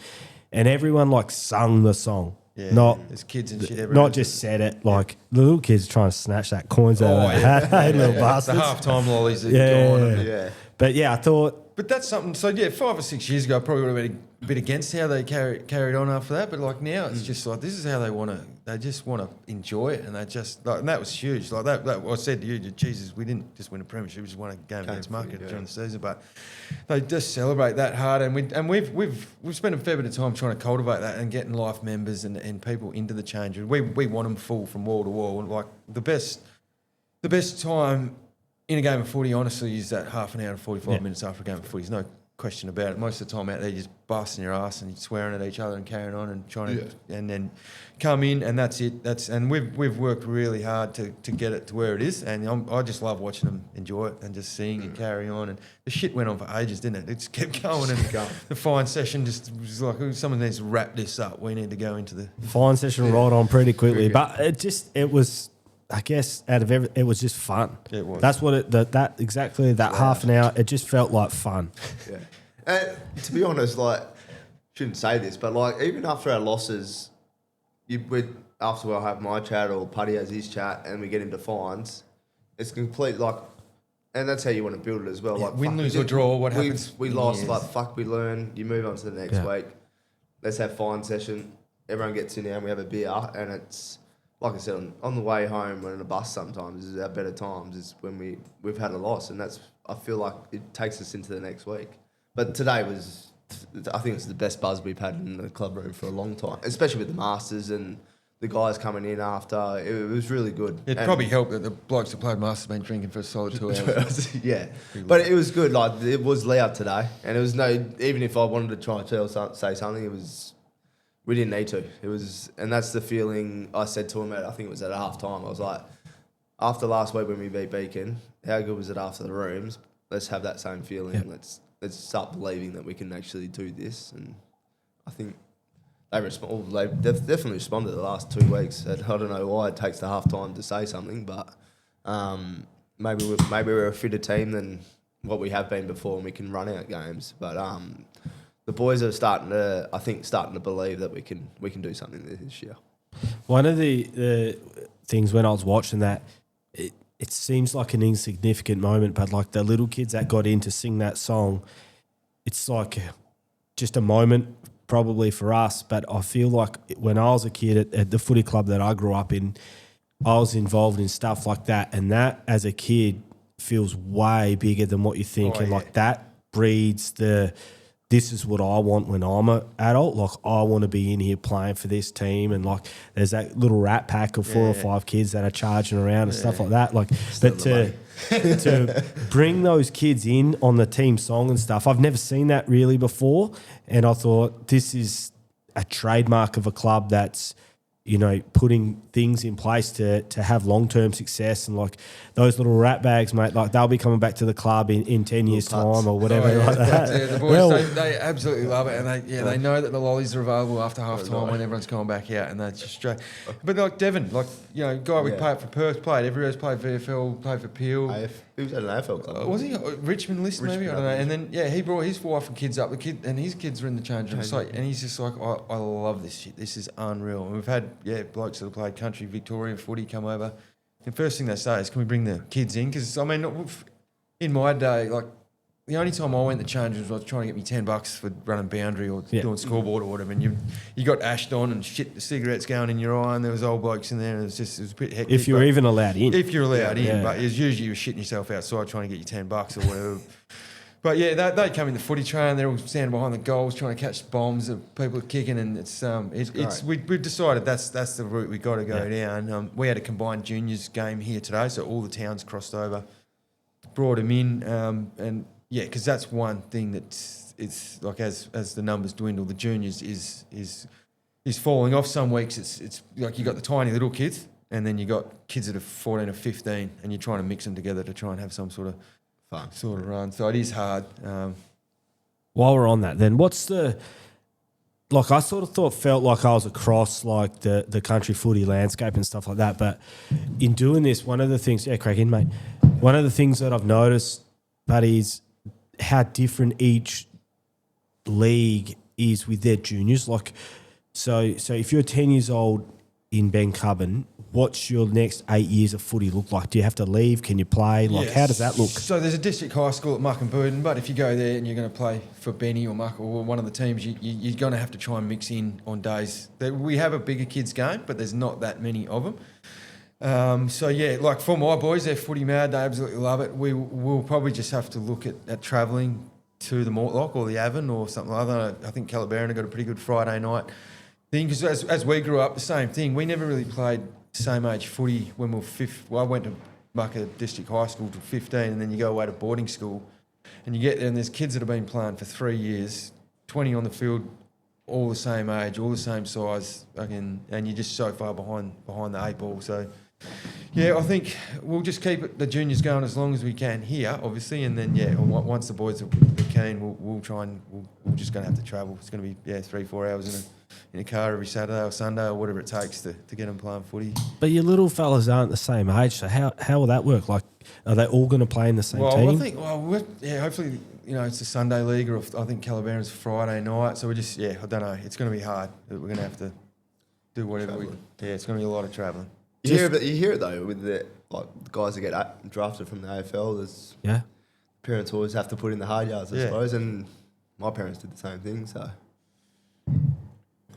everyone like sung the song.
Yeah,
not
there's kids and shit.
Not just said it like the little kids trying to snatch that coins out of their head, little bastards.
The halftime lollies are gone.
Yeah.
But I thought.
But that's something. So 5 or 6 years ago, I probably would have been a bit against how they carried on after that. But like now, it's just like this is how they want to. They just want to enjoy it, and they just like. And that was huge. Like that I said to you, Jesus, we didn't just win a premiership. We just won a game against Market during the season. But they just celebrate that hard, and we've spent a fair bit of time trying to cultivate that and getting life members and people into the change room. We want them full from wall to wall. Like the best time in a game of footy, honestly, is that half an hour and 45 minutes after a game of footy. There's no question about it. Most of the time out there, you're just busting your ass and you're swearing at each other and carrying on and trying to, and then come in and that's it. And we've worked really hard to get it to where it is. And I just love watching them enjoy it and just seeing it carry on. And the shit went on for ages, didn't it? It just kept going. And the fine session just was like, someone needs to wrap this up. We need to go into the
fine session rolled on pretty quickly. But it was. I guess out of it was just fun.
It was.
That's what that half an hour. It just felt like fun.
Yeah. And to be honest, like, shouldn't say this, but like even after our losses, after I'll have my chat or Putty has his chat, and we get into fines, it's complete like And that's how you want to build it as well.
Yeah,
like
win,
fuck,
lose
we
or
did-
draw, what happens
We
in
lost.
years.
Like fuck, we learn. You move on to the next
Yeah.
week. Let's have fine session. Everyone gets in there and we have a beer. And it's like I said, on the way home, when in a bus sometimes is our better times is when we've had a loss, and that's I feel like it takes us into the next week. But today was, I think it's the best buzz we've had in the club room for a long time, especially with the Masters and the guys coming in after. It was really good.
It
And-
probably helped that the blokes that played Masters been drinking for a solid 2 hours.
yeah, but it was good. Like it was loud today, and it was even if I wanted to try to say something, we didn't need to. It was, and that's the feeling I said to him I think it was at half time. I was like, after last week when we beat Beacon, how good was it after the rooms? Let's have that same feeling.
Yep.
Let's start believing that we can actually do this. And I think they've definitely responded the last 2 weeks. I don't know why it takes the half time to say something, but maybe we're a fitter team than what we have been before, and we can run out games. But the boys are starting to believe that we can do something this year.
One of the things when I was watching that, it seems like an insignificant moment, but like the little kids that got in to sing that song, it's like just a moment probably for us. But I feel like when I was a kid at the footy club that I grew up in, I was involved in stuff like that, and that as a kid feels way bigger than what you think.
Oh,
and
yeah.
like that breeds this is what I want when I'm an adult. Like, I want to be in here playing for this team. And, like, there's that little rat pack of 4 or 5 kids that are charging around and stuff like that. Like, but to bring those kids in on the team song and stuff, I've never seen that really before. And I thought this is a trademark of a club that's, you know, putting things in place to have long-term success. And, like, those little rat bags, mate, like, they'll be coming back to the club in 10 years'
putts.
time or whatever like that.
Yeah, the boys,
Well,
they absolutely love it, and they know that the lollies are available after half time when everyone's going back out, and that's just straight. But like Devon, like, you know, guy we play for Perth, played everywhere, played VFL, played for Peel.
He was at an AFL club.
Was he Richmond list maybe?
Richmond,
I don't know.
I think.
And then he brought his wife and kids up. And his kids were in the change room. So, and he's just like, I love this shit. This is unreal. And we've had blokes that have played country Victorian footy come over. The first thing they say is, can we bring the kids in? Because I mean, in my day, like, the only time I went to change rooms, I was trying to get me $10 for running boundary or doing scoreboard or whatever. And you got ashed on and shit, the cigarettes going in your eye, and there was old blokes in there, and it was a bit hectic.
if you're even allowed in.
If you're allowed in,
Yeah.
but it's usually you were shitting yourself outside trying to get you $10 or whatever. But yeah, they come in the footy train. They're all standing behind the goals trying to catch bombs that people are kicking, and we've decided that's the route we got to go down. We had a combined juniors game here today, so all the towns crossed over, brought them in, and yeah, because that's one thing that it's like as the numbers dwindle, the juniors is falling off. Some weeks it's like you got the tiny little kids, and then you got kids that are 14 or 15, and you're trying to mix them together to try and have some sort of
Fun.
sort of run. So it is hard.
While we're on that, then what's like, I sort of felt like I was across like the country footy landscape and stuff like that. But in doing this, one of the things, crack in, mate. One of the things that I've noticed, buddy, is how different each league is with their juniors. Like, so if you're 10 years old in Bencubbin, what's your next 8 years of footy look like? Do you have to leave? Can you play? Like, how does that look?
So there's a district high school at Mukinbudin, but if you go there and you're going to play for Benny or Muck or one of the teams, you're going to have to try and mix in on days. We have a bigger kids game, but there's not that many of them. So yeah, like for my boys, they're footy mad. They absolutely love it. We'll probably just have to look at travelling to the Mortlock or the Avon or something like that. I think Calabarin have got a pretty good Friday night thing, because as we grew up, the same thing. We never really played same age footy when we were I went to Mucka District High School till 15, and then you go away to boarding school, and you get there and there's kids that have been playing for 3 years, 20 on the field, all the same age, all the same size, and you're just so far behind the 8 ball. So yeah, I think we'll just keep the juniors going as long as we can here, obviously, and then once the boys are keen, we'll try and we're just going to have to travel. It's going to be 3-4 hours in a car every Saturday or Sunday or whatever it takes to get them playing footy.
But your little fellas aren't the same age, so how will that work? Like, are they all going to play in the same team?
I think, hopefully, it's a Sunday league, or I think Calabarin's Friday night. So we I don't know. It's going to be hard. We're going to have to do whatever it's going to be a lot of travelling.
You hear it though with the guys that get drafted from the AFL. There's parents always have to put in the hard yards, I suppose, and my parents did the same thing. So,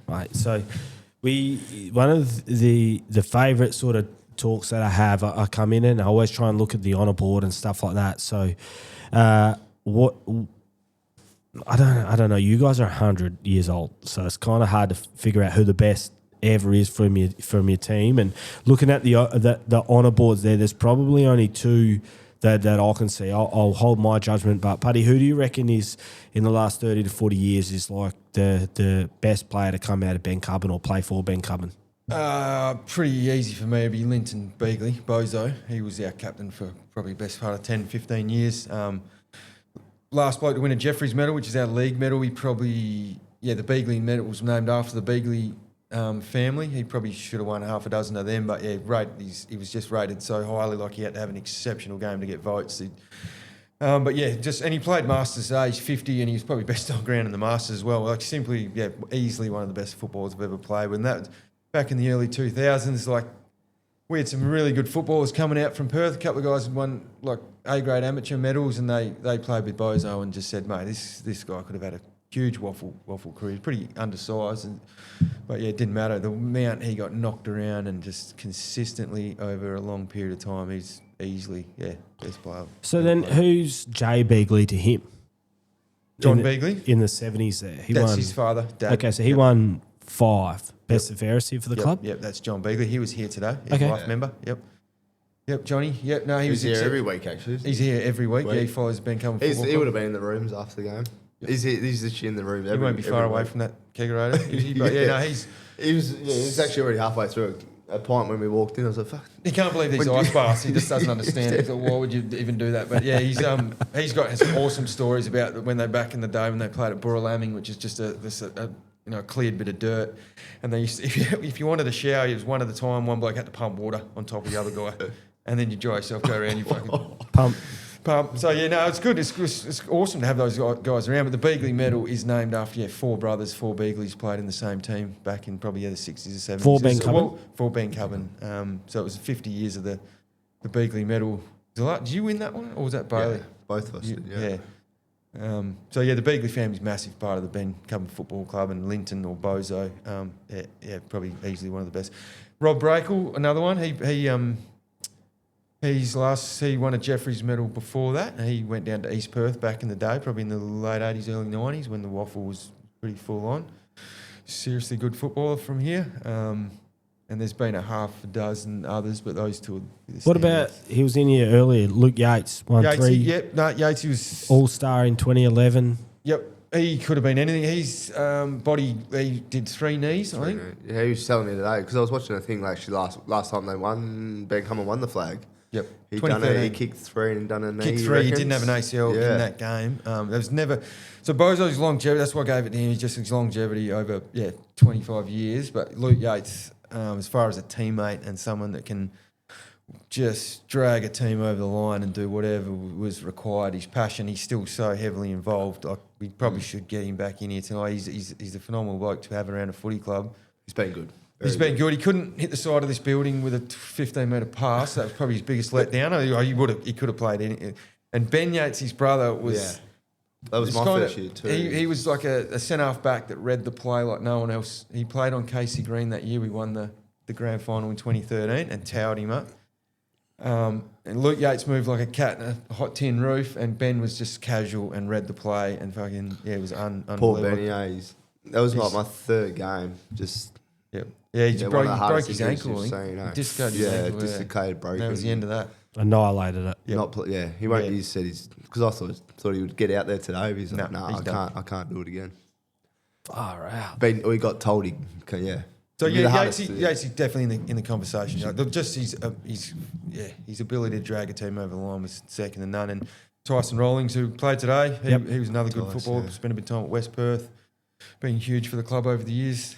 right. So, one of the favourite sort of talks that I have, I come in and I always try and look at the honour board and stuff like that. So, what I don't know. You guys are 100 years old, so it's kind of hard to figure out who the best ever is from your team. And looking at the honour boards there's probably only two that I can see. I'll hold my judgment. But Putty, who do you reckon is in the last 30 to 40 years is like the best player to come out of Bencubbin or play for Bencubbin?
Pretty easy for me. It'd be Linton Beagley, Bozo. He was our captain for probably the best part of 10, 15 years. Last bloke to win a Jeffreys medal, which is our league medal. The Beagley medal was named after the Beagley family. He probably should have won half a dozen of them, but he was just rated so highly, like he had to have an exceptional game to get votes. And he played Masters age 50, and he was probably best on ground in the Masters as well. Like easily one of the best footballers I've ever played. When that back in the early 2000s, like we had some really good footballers coming out from Perth. A couple of guys had won like A-grade amateur medals, and they played with Bozo and just said, mate, this guy could have had a huge waffle career. Pretty undersized, but it didn't matter. The amount he got knocked around and just consistently over a long period of time, he's easily best player.
So then, who's Jay Beagley to him?
John Beagley
in the 70s. There,
that's won, his father. Dad.
Okay, so he won 5 best and fairest here for the club.
Yep, that's John Beagley. He was here today. He's a life member. Yep, Johnny. Yep, no, he was
here every week actually.
He's here every week. Yeah, he follows Bencubbin Football Club.
He would have been in the rooms after the game. Yep. He's literally in the room.
He won't be far away from that kegerator, is he? But
he was actually already halfway through a pint when we walked in. I was like, fuck.
He can't believe these ice baths. He just doesn't understand it. Why would you even do that? But he's got some awesome stories about when they back in the day when they played at Burralamming, which is just a cleared bit of dirt. And they used to, if you wanted a shower, it was one at a time. One bloke had to pump water on top of the other guy, and then you dry yourself, go around, you fucking
pump.
So it's good. It's awesome to have those guys around. But the Beagley medal is named after 4 brothers, 4 Beagleys played in the same team back in probably the 60s or 70s.
For Bencubbin.
For Bencubbin. So it was 50 years of the Beagley medal. Did you win that one, or was that Bailey?
Yeah, both of us did. Yeah.
The Beagley family's massive part of the Bencubbin Football Club, and Linton or Bozo, probably easily one of the best. Rob Brakel, another one. He won a Jeffreys medal before that. He went down to East Perth back in the day, probably in the late 80s, early 90s, when the waffle was pretty full on. Seriously good footballer from here. And there's been a half a dozen others, but those two are the
What about, he was in here earlier, Luke Yates, won 3.
Yates, he was
All-Star in 2011.
Yep, he could have been anything. He's he did 3 knees, I think.
Yeah, he was telling me today, because I was watching a thing actually last time they won, Bencubbin won the flag.
Yep.
He kicked 3 and done a knee.
Kicked 3, he didn't have an ACL in that game. There was never... So Bozo's longevity, that's why I gave it to him, just his longevity over, 25 years. But Luke Yates, as far as a teammate and someone that can just drag a team over the line and do whatever was required, his passion, he's still so heavily involved. We probably should get him back in here tonight. He's a phenomenal bloke to have around a footy club.
He's been good.
He's been good. He couldn't hit the side of this building with a 15-metre pass. That was probably his biggest letdown. He could have played any. And Ben Yates, his brother, was...
Yeah. That was my first year too.
He was like a centre-half back that read the play like no one else. He played on Casey Green that year. We won the grand final in 2013 and towered him up. And Luke Yates moved like a cat in a hot tin roof, and Ben was just casual and read the play and fucking, it was unbelievable.
Poor Benny, that was like my 3rd game. Just...
Yep. Yeah, he broke his ankle. Dislocated his ankle.
Dislocated, broke.
That was the end of that.
Annihilated it.
Yep. He won't. He said because I thought he would get out there today. But he's like, I can't do it again.
Far out.
But we got told he can. Yeah.
So Yates is definitely in the conversation. Just his ability to drag a team over the line was second to none. And Tyson Rawlings, who played today, he was another good footballer. Spent a bit of time at West Perth, been huge for the club over the years.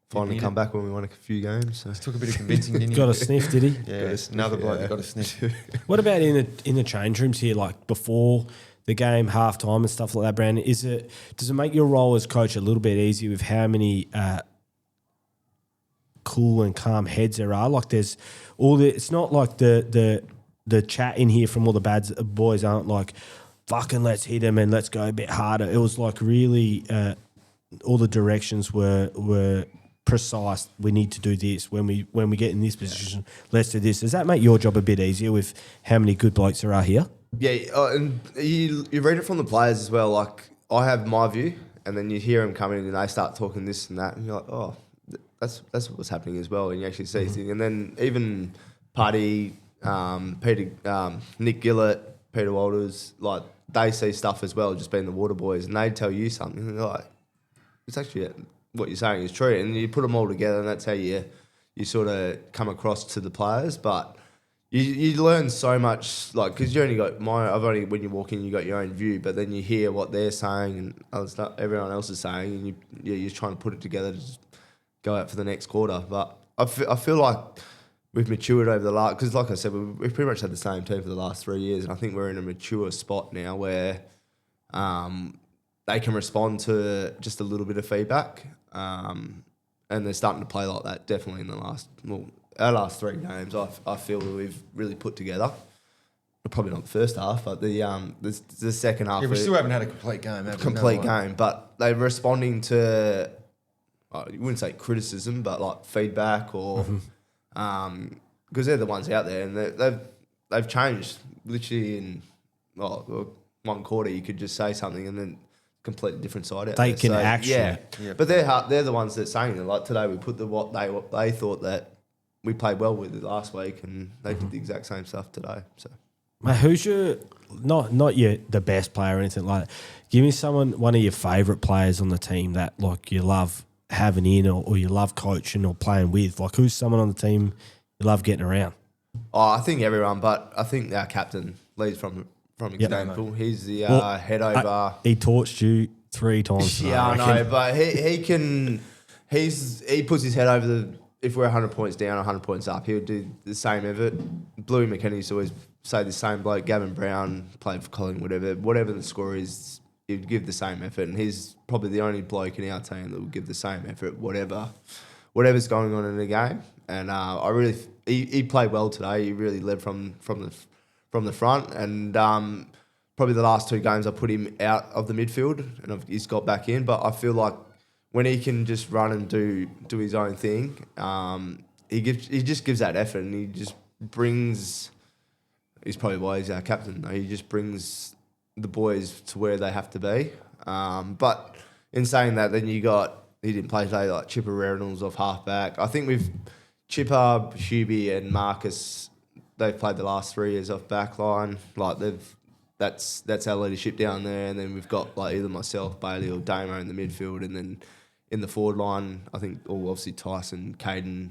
Finally come back when we won a few games. So.
It took a bit of convincing, didn't he?
Got a sniff, did he?
Yeah, another bloke that got a sniff.
What about in the change rooms here, like before the game, half time and stuff like that, Brandon? Does it make your role as coach a little bit easier with how many cool and calm heads there are. Like there's all the. It's not like the chat in here from all the bad boys aren't like, fucking let's hit him and let's go a bit harder. It was like really all the directions were precise. We need to do this when we get in this position. Let's do this. Does that make your job a bit easier with how many good blokes there are here? Yeah,
and you read it from the players as well. Like I have my view, and then you hear them coming in and they start talking this and that, and you're like, oh, that's what's happening as well. And you actually see things. And then even Putty, Peter, Nick Gillett, Peter Walters, like they see stuff as well, just being the water boys, and they tell you something. And you're like, it's actually what you're saying is true, and you put them all together, and that's how you sort of come across to the players. But you learn so much, like because you only got when you walk in, you got your own view, but then you hear what they're saying and other stuff everyone else is saying, and you're trying to put it together to just go out for the next quarter. But I feel like we've matured over the last, because like I said, we've pretty much had the same team for the last 3 years, and I think we're in a mature spot now where they can respond to just a little bit of feedback, and they're starting to play like that. Definitely in our last 3 games, I feel that we've really put together. Probably not the first half, but the second half.
Yeah, we still haven't had a complete game.
Game, but they're responding to, you wouldn't say criticism, but like feedback or. Because they're the ones out there, and they've changed literally in one quarter. You could just say something, and then completely different side out
they
there.
Can actually,
yeah. But they're the ones that saying it. Like today, we put what they thought that we played well with it last week, and they did the exact same stuff today. So,
mate, who's your not the best player or anything like that? Give me one of your favourite players on the team that like you love having in or you love coaching or playing with. Like who's someone on the team you love getting around?
Oh, I think everyone, but I think our captain leads from example. He's the head over.
He torched you 3 times.
Yeah, I know, but he puts his head over if we're 100 points down, 100 points up, he'll do the same effort. Bluey McKenny's always say the same bloke. Gavin Brown played for Collingwood, whatever the score is, he'd give the same effort, and he's probably the only bloke in our team that will give the same effort, whatever's going on in the game. And he played well today. He really led from the front, and probably the last 2 games I put him out of the midfield, and he's got back in. But I feel like when he can just run and do his own thing, he just gives that effort, and he just brings. He's probably why he's our captain. He just brings the boys to where they have to be. But in saying that, then he didn't play today, like Chipper Reynolds off halfback. I think we've Chipper, Hubie, and Marcus. They've played the last 3 years off back line. Like that's our leadership down there. And then we've got like either myself, Bailey, or Damo in the midfield, and then in the forward line, I think obviously Tyson, Caden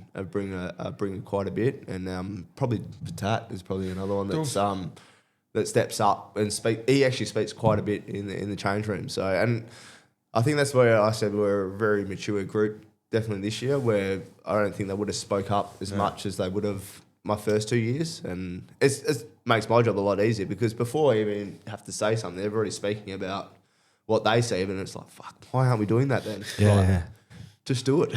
bring quite a bit, and probably Patat is probably another one that steps up and speak. He actually speaks quite a bit in the change room. So, and I think that's where I said we're a very mature group, definitely this year, where I don't think they would have spoke up as much as they would have my first 2 years, and it makes my job a lot easier because before I even have to say something, they're already speaking about what they see, and it's like, fuck, why aren't we doing that then?
Yeah.
Like, just do it.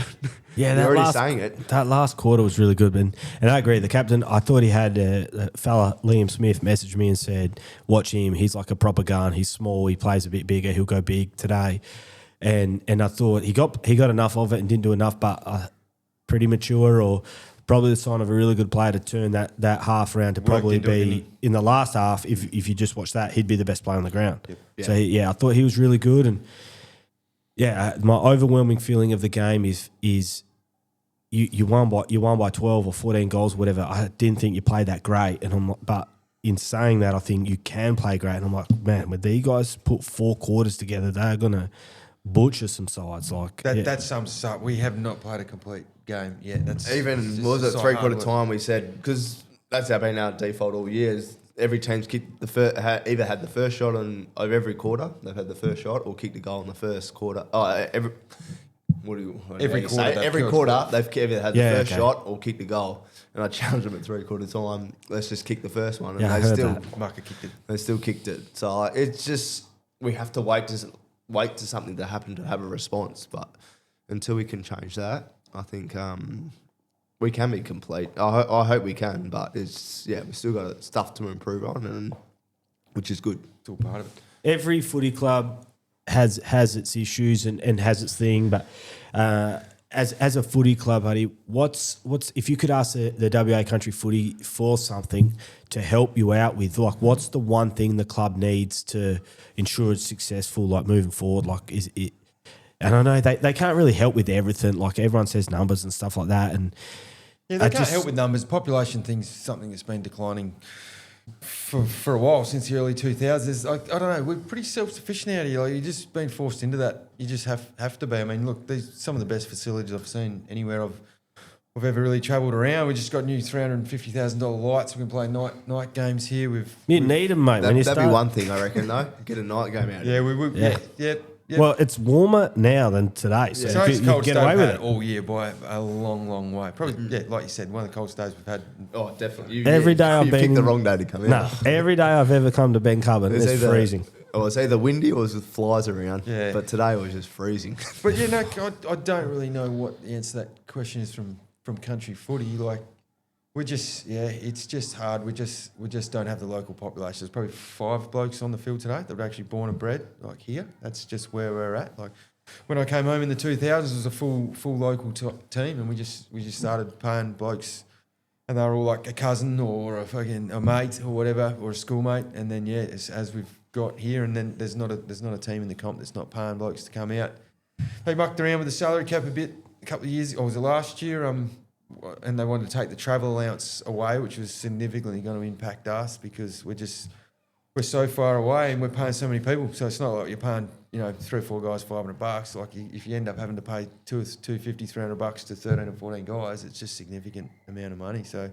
Yeah,
they're already saying it.
That last quarter was really good, and I agree. The captain, I thought he had a fella, Liam Smith, messaged me and said, watch him, he's like a proper gun, he's small, he plays a bit bigger, he'll go big today. And I thought he got enough of it and didn't do enough, but pretty mature, or probably the sign of a really good player to turn that half round to probably be in the last half. If you just watch that, he'd be the best player on the ground. Yep. Yeah. So I thought he was really good, and my overwhelming feeling of the game is you won by 12 or 14 goals, whatever. I didn't think you played that great, but in saying that, I think you can play great, and I'm like, man, when these guys put 4 quarters together, they're gonna butcher some sides. Like
that sums us up. We have not played a complete game yet. That's
even was it 3/4 time we said, because that's been our default all years. Every team's kicked either had the first shot of every quarter. They've had the first shot or kicked a goal in the first quarter. Every quarter they've either had the first shot or kicked a goal. And I challenged them at 3/4 time. Let's just kick the first one, and they still kicked it. So it's just we have to wait to something to happen to have a response. But until we can change that, I think we can be complete. I hope we can, but we still got stuff to improve on, and which is good.
It's all part of it.
Every footy club has its issues and has its thing, but as a footy club, buddy, what's if you could ask the WA Country Footy for something to help you out with, like what's the one thing the club needs to ensure it's successful, like moving forward, like is it? And I know they can't really help with everything, like everyone says numbers and stuff like that, and
they can't help with numbers. Population thing's something that's been declining for a while, since the early 2000s. I don't know, we're pretty self-sufficient out here. Like, you've just been forced into that. You just have to be. I mean, look, these some of the best facilities I've seen anywhere I've ever really travelled around. We just got new $350,000 lights. We can play night games here.
You need them, mate.
That'd be one thing, I reckon, though. Get a night game out.
Yeah, we would. Yeah.
Well, it's warmer now than today, so
It's
you
cold
get
day
away
we've
with
had
it.
all year by a long, long way. Probably, like you said, one of the coldest days we've had.
Oh, definitely.
Every day I've
you
been
picked the
in-
wrong day to come in.
No, every day I've ever come to Bencubbin, it's
either-
freezing.
Oh, it's either windy or it's with flies around.
Yeah.
But today it was just freezing.
But I don't really know what the answer to that question is from country footy. Like, it's just hard. We just don't have the local population. There's probably 5 blokes on the field today that were actually born and bred like here. That's just where we're at. Like, when I came home in the 2000s, it was a full local team, and we just started paying blokes, and they were all like a cousin or a mate or whatever, or a schoolmate. And then as we've got here, and then there's not a team in the comp that's not paying blokes to come out. They mucked around with the salary cap a couple of years, or was it last year? And they wanted to take the travel allowance away, which was significantly going to impact us because we're so far away and we're paying so many people. So it's not like you're paying 3 or 4 guys $500. Like, if you end up having to pay $250, $300 to 13 or 14 guys, it's just a significant amount of money. So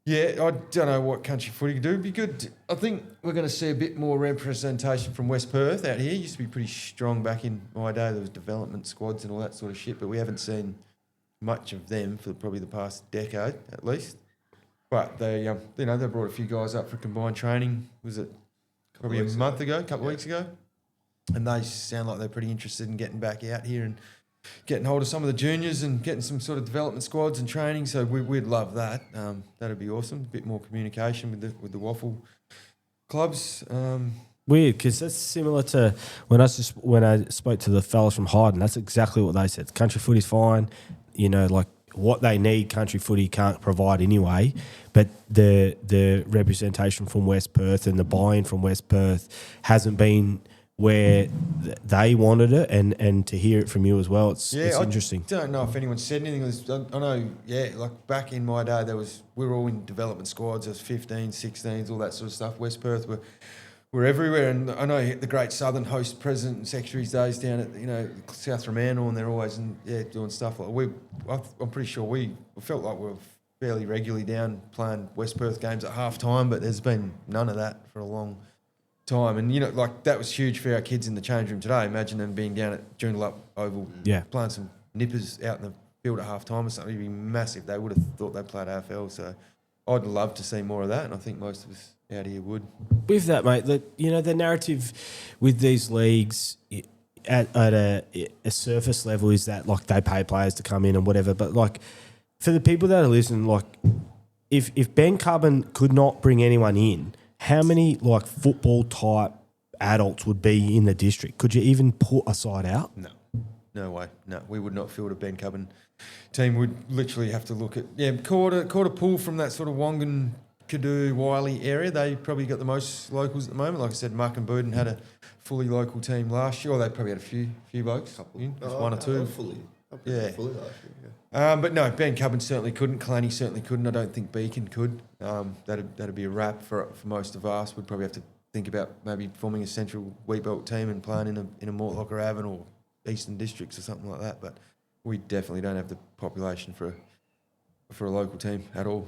yeah, I don't know what country footy could do. It'd be good. I think we're going to see a bit more representation from West Perth out here. It used to be pretty strong back in my day. There was development squads and all that sort of shit, but we haven't seen much of them for probably the past decade at least. But they brought a few guys up for combined training. Was it probably a couple of weeks ago? And they sound like they're pretty interested in getting back out here and getting hold of some of the juniors and getting some sort of development squads and training. So we'd love that. That'd be awesome. A bit more communication with the waffle clubs.
Weird, because that's similar to when I spoke to the fellas from Hyden. That's exactly what they said. Country footy's fine, like what they need, country footy can't provide anyway. But the representation from West Perth and the buy-in from West Perth hasn't been where they wanted it, and to hear it from you as well, it's interesting.
I don't know if anyone said anything. I know, like back in my day, we were all in development squads. There was 15s, 16s, all that sort of stuff. West Perth were everywhere, and I know the Great Southern host president and secretaries days down at South Fremantle, and they're always doing stuff like I'm pretty sure we felt like we were fairly regularly down playing West Perth games at half time, but there's been none of that for a long time. And like that was huge for our kids in the change room today. Imagine them being down at Joondalup Oval playing some nippers out in the field at half time or something. It'd be massive. They would have thought they played AFL. So I'd love to see more of that, and I think most of us out here would.
With that, mate, the narrative with these leagues at a surface level is that like they pay players to come in and whatever, but like for the people that are listening, like if Bencubbin could not bring anyone in, how many like football type adults would be in the district? Could you even put a side out?
No way. No, we would not field a Bencubbin team. We'd literally have to look at quarter pull from that sort of Wongan, Kadoo, Wiley area. They probably got the most locals at the moment. Like I said, Mukinbudin had a fully local team last year. Or they probably had a few blokes, just one or two.
Fully last year.
But no, Bencubbin certainly couldn't. Clanny certainly couldn't. I don't think Beacon could. That'd be a wrap for most of us. We'd probably have to think about maybe forming a Central Wheatbelt team and playing in a Mortlocker Avenue or Eastern Districts or something like that. But we definitely don't have the population for a local team at all.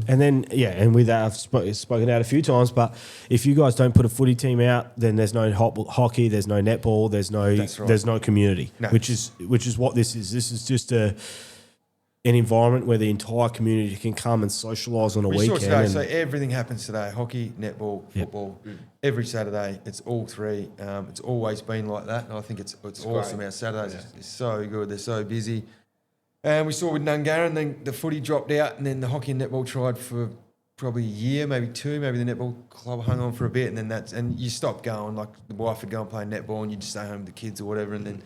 And then, and with that, I've spoken out a few times, but if you guys don't put a footy team out, then there's no hockey, there's no netball, there's no community,
no.
which is what this is. This is just an environment where the entire community can come and socialise on a weekend.
Today, so everything happens today: hockey, netball, football. Every Saturday, it's all three. It's always been like that, and I think it's awesome. Our Saturdays are so good; they're so busy. And we saw with Nungarra, and then the footy dropped out, and then the hockey and netball tried for probably a year, maybe two. Maybe the netball club hung on for a bit, and then and you stopped going. Like the wife would go and play netball, and you'd just stay home with the kids or whatever, and then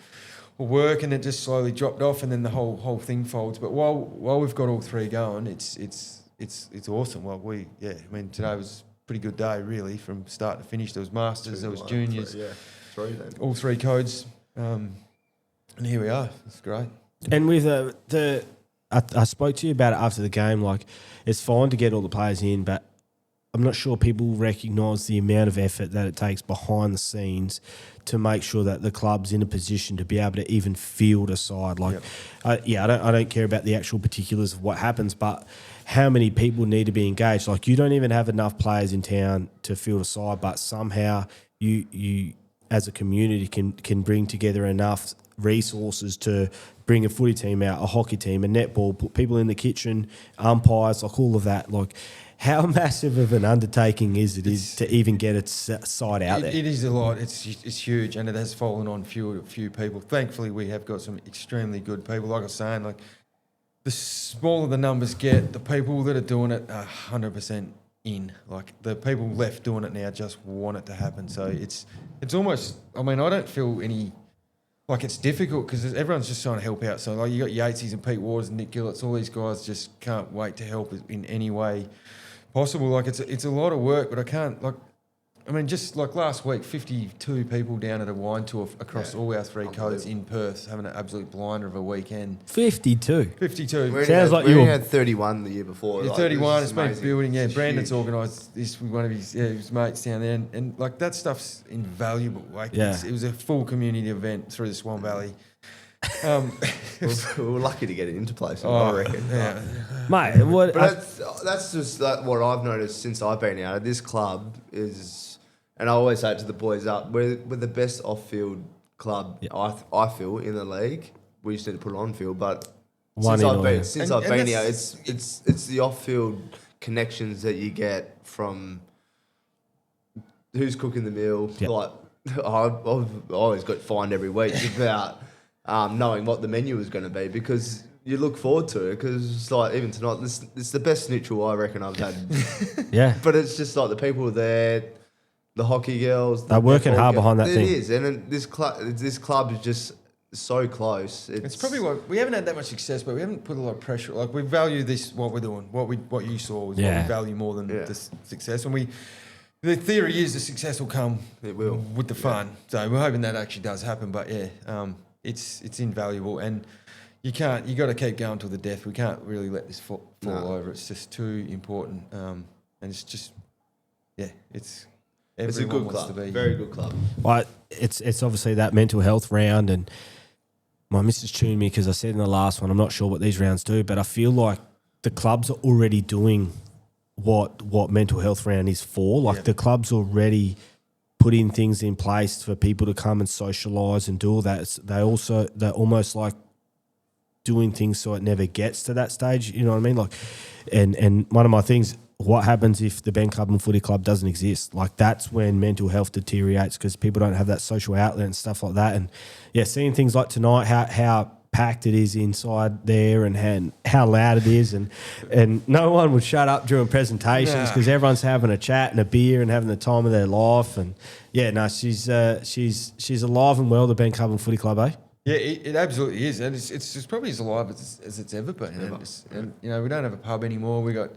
work, and it just slowly dropped off, and then the whole thing folds. But while we've got all three going, it's awesome. Well, I mean, today was a pretty good day, really, from start to finish. There was masters, there was juniors,
three then.
all three codes, and here we are. It's great.
And with I spoke to you about it after the game. Like, it's fine to get all the players in, but I'm not sure people recognise the amount of effort that it takes behind the scenes to make sure that the club's in a position to be able to even field a side. Like, I don't care about the actual particulars of what happens, but how many people need to be engaged. Like, you don't even have enough players in town to field a side, but somehow you as a community can bring together enough resources to bring a footy team out, a hockey team, a netball, put people in the kitchen, umpires, like all of that. Like, how massive of an undertaking is to even get its side out there?
It is a lot. It's huge, and it has fallen on few people. Thankfully, we have got some extremely good people. Like I was saying, like the smaller the numbers get, the people that are doing it are 100% in. Like the people left doing it now just want it to happen. So it's almost. I mean, I don't feel any. Like, it's difficult because everyone's just trying to help out. So, like, you got Yatesies and Pete Waters and Nick Gillets. All these guys just can't wait to help in any way possible. Like, it's a lot of work, but I can't, like, I mean, just like last week, 52 people down at a wine tour across all our three codes in Perth, having an absolute blinder of a weekend.
52?
52.
Sounds like
we
you
only had 31 the year before.
Yeah,
like,
31. It's been
amazing.
building. Yeah,
It's
Brandon's
huge.
organised this with one of his mates down there, and like that stuff's invaluable. Like,
Yeah.
it was a full community event through the Swan Valley.
We were lucky to get it into place,
Oh,
I reckon.
yeah.
Mate, what...
But that's just what I've noticed since I've been out. This club is, and I always say it to the boys up, we're the best off-field club, I feel, in the league. We used to put it on field, but since I've been here, it's the off-field connections that you get from who's cooking the meal.
Yep.
Like, I've always got fined every week about knowing what the menu is going to be, because you look forward to it, because it's like, even tonight, it's the best schnitzel I reckon I've had.
Yeah.
But it's just like the people there, the hockey girls.
They're working hard behind that thing.
It is, and this club is just so close.
It's probably what we haven't had that much success, but we haven't put a lot of pressure. Like, we value what we're doing, what you saw was what we value more than the success. And the theory is the success will come.
It will
with the fun. So we're hoping that actually does happen. But it's invaluable, and you got to keep going till the death. We can't really let this fall over. It's just too important, and it's just it's
a good
wants
club,
to be
very good club.
Well, it's obviously that mental health round, and my missus tuned me because I said in the last one, I'm not sure what these rounds do, but I feel like the clubs are already doing what mental health round is for. Like, the club's already putting things in place for people to come and socialise and do all that. They're almost like doing things so it never gets to that stage. You know what I mean? Like, and one of my things, what happens if the Bencubbin Footy Club doesn't exist? Like, that's when mental health deteriorates, because people don't have that social outlet and stuff like that. And seeing things like tonight, how packed it is inside there, and how loud it is, and no one would shut up during presentations because everyone's having a chat and a beer and having the time of their life. And she's alive and well, the Bencubbin Footy Club, eh?
Yeah, it absolutely is, and it's probably as alive as it's ever been. And we don't have a pub anymore. We've got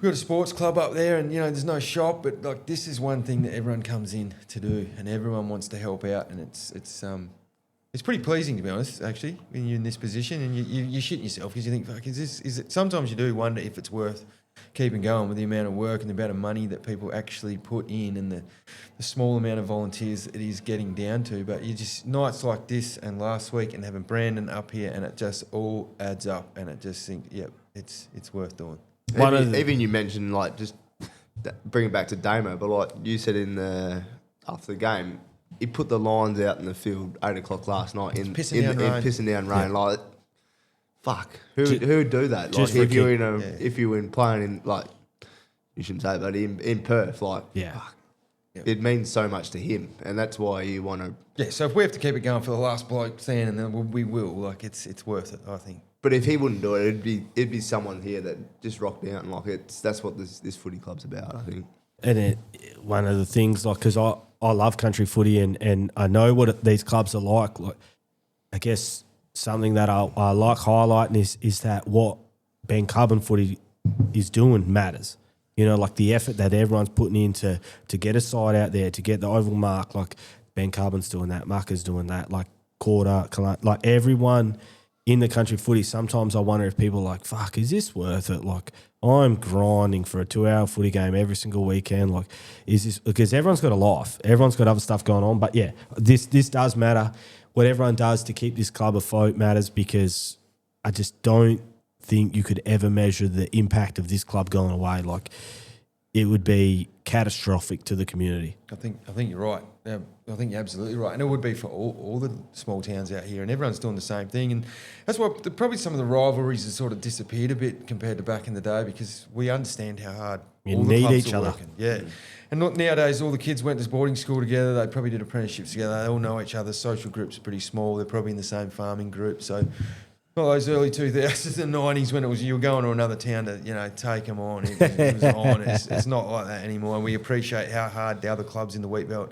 a sports club up there, and there's no shop, but like, this is one thing that everyone comes in to do, and everyone wants to help out, and it's pretty pleasing, to be honest, actually, when you're in this position, and you shit yourself because you think, fuck, is it? Sometimes you do wonder if it's worth keeping going with the amount of work and the amount of money that people actually put in, and the small amount of volunteers it is getting down to. But you just, nights like this and last week, and having Brandon up here, and it just all adds up, and it just think, it's worth doing.
Even you mentioned, like, just bring it back to Damo, but like you said after the game, he put the lines out in the field 8 o'clock last night in pissing down rain. Like, fuck, who would do that? Like, if you were playing in, like, you shouldn't say it, but in Perth, like, fuck, It means so much to him, and that's why you want to.
Yeah, so if we have to keep it going for the last bloke standing, then we will. Like it's worth it, I think.
But if he wouldn't do it, it'd be someone here that just rocked out and like that's what this footy club's about, I think.
And one of the things, like, because I love country footy and I know what these clubs are like. Like, I guess something that I like highlighting is that what Bencubbin Footy is doing matters. You know, like the effort that everyone's putting in to get a side out there, to get the oval mark. Like Bencubbin's doing that, Mucker's doing that, like Quarter, like everyone in the country footy. Sometimes I wonder if people are like, fuck, is this worth it? Like, I'm grinding for a 2-hour footy game every single weekend. Like, is this, because everyone's got a life, everyone's got other stuff going on. But yeah, this does matter. What everyone does to keep this club afloat matters, because I just don't think you could ever measure the impact of this club going away. Like, it would be catastrophic to the community.
I think you're right. Yeah, I think you're absolutely right, and it would be for all the small towns out here, and everyone's doing the same thing. And that's why probably some of the rivalries have sort of disappeared a bit compared to back in the day, because we understand how hard
You
all
need
the clubs
each
are
other.
working. Yeah, and not nowadays. All the kids went to boarding school together. They probably did apprenticeships together. They all know each other. Social groups are pretty small. They're probably in the same farming group. So. Well, those early 2000s and 90s when it was you were going to another town to, take them on. It was on. It's not like that anymore. And we appreciate how hard the other clubs in the Wheatbelt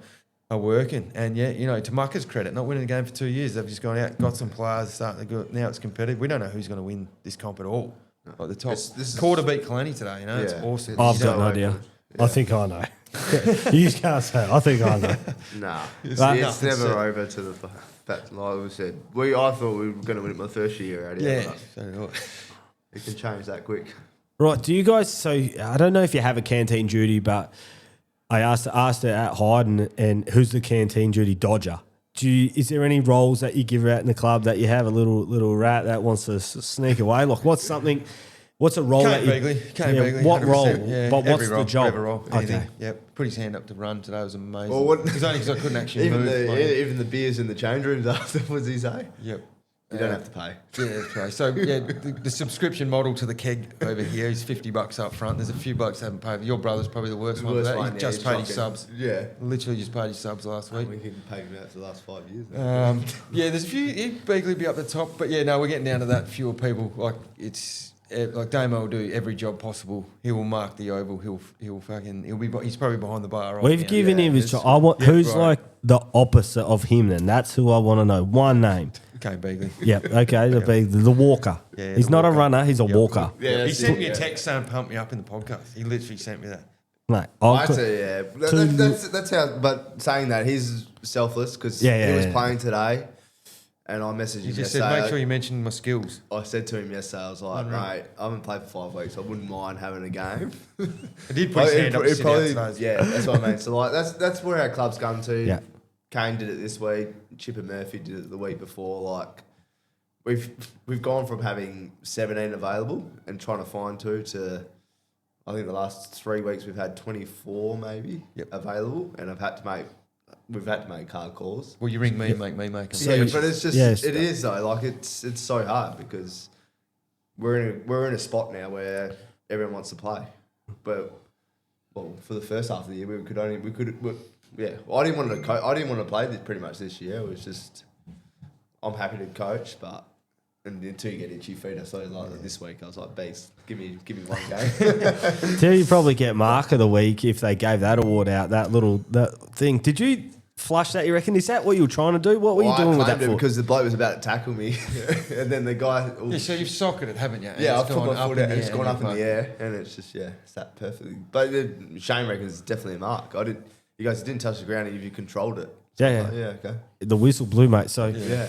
are working. And, to Mucker's credit, not winning the game for 2 years, they've just gone out, got some players, starting to go. Now it's competitive. We don't know who's going to win this comp at all. Like the top. Quarter beat Kalani today, It's awesome.
I've got no idea.
Yeah.
I think I know. You can't say it. I think I know.
Nah,
It's
it's never over to the fact. Like we said, I thought we were going to win it my first year out here.
Yeah, so do I.
It can change that quick.
Right, do you guys, so I don't know if you have a canteen duty, but I asked her at Hyde and who's the canteen duty dodger? Is there any roles that you give out in the club that you have a little rat that wants to sneak away? Like what's a role
Kane
that
Begley.
what
100%.
role?
Yeah,
But what's
every
the
role,
job?
whatever role, anything.
Okay.
Yep. Put his hand up to run today was amazing.
Well,
It's only because I couldn't actually
even
move.
even the beers in the change rooms after, what does he say?
Yep.
You don't have to pay.
Yeah, okay. So the subscription model to the keg over here is $50 up front. There's a few blokes that haven't paid. Your brother's probably the worst one for that. He just paid his subs.
Yeah.
Literally just paid his subs last week.
We can pay him out for the last 5 years now.
There's a few. He'd Begley be up the top, but we're getting down to that. Fewer people. Like Damo will do every job possible. He will mark the oval. He's probably behind the bar. Right
We've
now.
given him his job. I want who's
right.
like the opposite of him. Then that's who I want to know. One name.
Okay, Begley.
Yep. Okay. The walker.
Yeah,
he's
the
not a
walker.
runner. He's a
Yep.
walker.
Yeah,
He sent me a text saying pump me up in the podcast. He literally sent me that.
Mate,
I'd say, that's how. But saying that, he's selfless because he was playing today, and I messaged him
He just
yesterday.
said, make sure you mention my skills.
I said to him yesterday, I was like, mate, I haven't played for 5 weeks. I wouldn't mind having a game.
I did put his hand up to sit out today.
Yeah, that's what I mean. So like, that's where our club's come to.
Yeah.
Kane did it this week. Chipper Murphy did it the week before. Like, we've gone from having 17 available and trying to find 2 to, I think the last 3 weeks we've had 24 maybe available, and we've had to make hard calls.
Well, you ring me and make me make them.
Yeah, but it's just it is though. Like it's so hard because we're in a spot now where everyone wants to play, but for the first half of the year I didn't want to I didn't want to play this pretty much this year. It was just I'm happy to coach, but. And until you get itchy feet, I started like this week. I was like, "Beast, give me one game."
Till you probably get Mark of the Week if they gave that award out. That thing. Did you flush that? You reckon? Is that what you were trying to do? What were you doing with that for?
Because the bloke was about to tackle me, and then the guy.
So you've socketed it, haven't you? And
Yeah, I've
it's
put
gone
my
up
foot
in
out,
the
and it's
air
gone
and
up in
you've
the air, and it's just sat perfectly. But Shane reckons it's definitely a mark. You guys didn't touch the ground, and you controlled it. So
Yeah.
like, okay.
The whistle blew, mate. So
Yeah.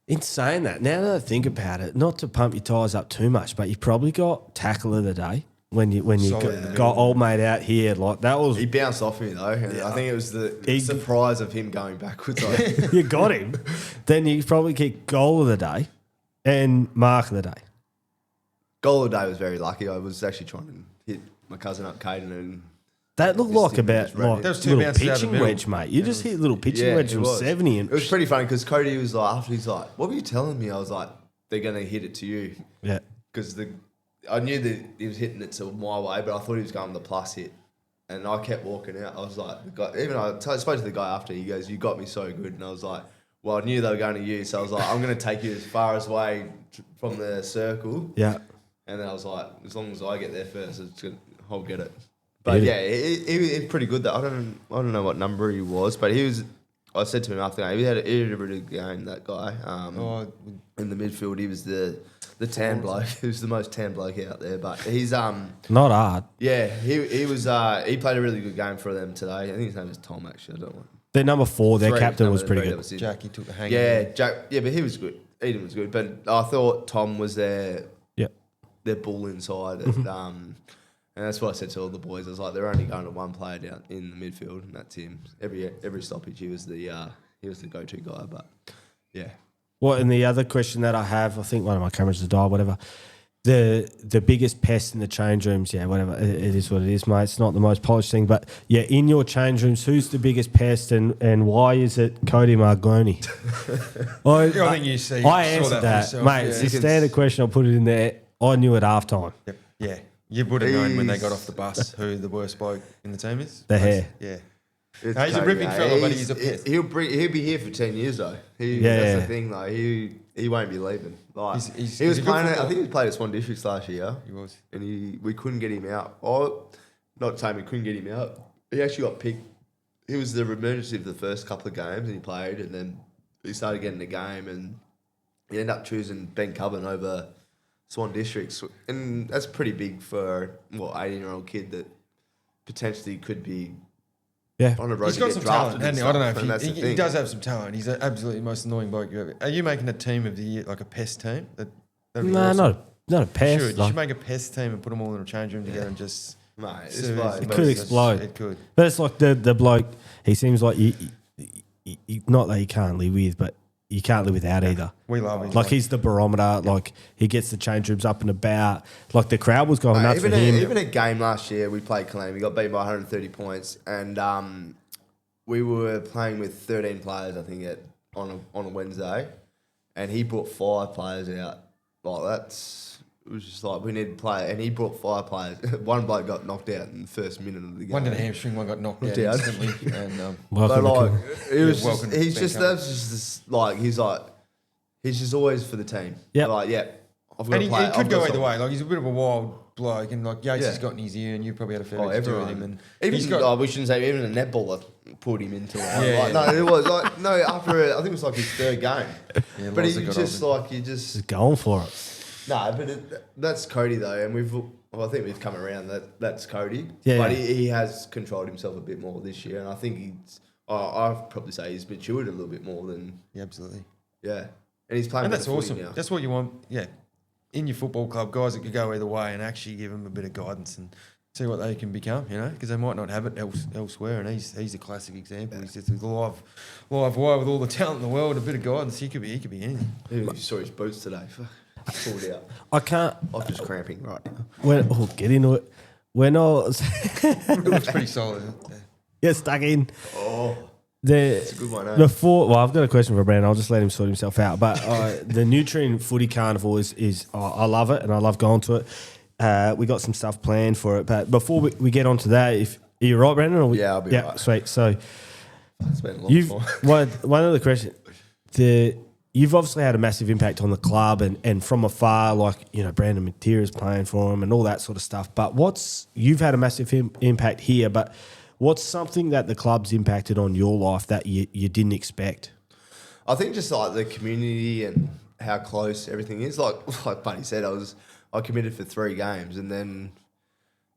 in saying that, now that I think about it, not to pump your tyres up too much, but you probably got tackle of the day when you got old mate out here. Like that was
He bounced off me though, and I think it was the surprise of him going backwards. Like,
you got him. Then you probably get goal of the day and mark of the day.
goal of the day was very lucky. I was actually trying to hit my cousin up, Caden, and
That looked
This
like
thing
about
just ran
like
in.
There was 2
little
bounces out of the
pitching
middle.
wedge, mate. You just hit little pitching wedge
it
from
was.
70. And
It was pretty funny because Cody was like, after he's like, "What were you telling me?" I was like, "They're gonna hit it to you,"
yeah.
because I knew that he was hitting it to my way, but I thought he was going the plus hit. And I kept walking out. I was like, I spoke to the guy after. He goes, "You got me so good." And I was like, "Well, I knew they were going to you, so I was like, I'm going to take you as far away from the circle."
Yeah.
And then I was like, as long as I get there first, I'll get it. But yeah, he was pretty good. Though I don't know what number he was, but he was. I said to him after the game, he had a really good game. That guy in the midfield, he was the tan bloke. He was the most tan bloke out there. But he's
not hard.
Yeah, he was. He played a really good game for them today. I think his name was Tom. Actually, I don't know.
Their number 4, their captain was pretty good.
Jackie took the hang.
Yeah, but he was good. Eden was good, but I thought Tom was their bull inside. And that's what I said to all the boys. I was like, they're only going to one player down in the midfield, and that's him. Every stoppage, he was the go-to guy. But yeah.
Well, and the other question that I have, I think one of my cameras has died, whatever. The biggest pest in the change rooms, yeah, whatever. It is what it is, mate. It's not the most polished thing, but yeah, in your change rooms, who's the biggest pest, and why is it Cody Margoni?
I think you see.
I answered that, mate.
Yeah.
It's a standard question. I'll put it in there. I knew at halftime.
Yep. Yeah. You would have known when they got off the bus who the worst bloke in the team is.
The hair.
Yeah. No, he's a ripping fella, but he's a pest.
He'll be here for 10 years though. That's the thing though. He won't be leaving. Like he was playing. I think he played at Swan Districts last year.
He was,
and we couldn't get him out. Not saying we couldn't get him out. He actually got picked. He was the emergency of the first couple of games, and he played, and then he started getting the game, and he ended up choosing Bencubbin over Swan Districts, and that's pretty big for 18-year-old kid that potentially could be on the road.
He's
to
got
get
some
drafted.
talent, hasn't he? I don't know
if
he does have some talent. He's absolutely the most annoying bloke you ever. Are you making a team of the year, like a pest team?
No,
awesome.
not a pest.
You should make a pest team and put them all in a change room together and just.
Mate,
it could explode.
It could.
But it's like the bloke. He seems like you not that you can't live with, but you can't live without either.
We love him.
Like he's the barometer. Like he gets the change rooms up and about. Like the crowd was going nuts for him.
Even a game last year, we played Calam. We got beat by 130 points, and we were playing with 13 players, I think, on a Wednesday, and he brought 5 players out. Like it was just like we need to play, and he brought 5 players. One bloke got knocked out in the first minute of the game.
One did a hamstring, one got knocked out instantly. And,
but like it was,
welcome
he's just he's just always for the team.
Yeah,
like I've got
and
to play.
He could go either way. Like he's a bit of a wild bloke, and like Yates has got in his ear, and you probably had a fair bit to do with him. And
even we shouldn't say even a netballer pulled him into it. No, it was like after I think it was like his 3rd game, but he just
going for it.
No, but that's Cody though, and I think we've come around. That's Cody.
Yeah,
but he has controlled himself a bit more this year, and I think I'd probably say he's matured a little bit more than.
Yeah, absolutely.
Yeah, and he's playing.
And that's
footy
awesome.
now.
That's what you want. Yeah, in your football club, guys that could go either way, and actually give them a bit of guidance and see what they can become. You know, because they might not have it elsewhere. And he's a classic example. He's just a live wire with all the talent in the world. A bit of guidance. He could be anything.
You saw his boots today. Pulled out.
I can't.
I'm just cramping right now.
Get into it. When I was,
It looks pretty solid.
get stuck in.
It's a good one.
I've got a question for Brandon. I'll just let him sort himself out. But the Nutrient Footy Carnival is I love it, and I love going to it. We got some stuff planned for it, but before we get on to that, are you right, Brandon?
I'll be right.
Sweet. So
it's been a long time.
one other question. You've obviously had a massive impact on the club and from afar, like, Brandon Matera's playing for him and all that sort of stuff. But you've had a massive impact here, but what's something that the club's impacted on your life that you didn't expect?
I think just like the community and how close everything is. Like Buddy said, I committed for 3 games, and then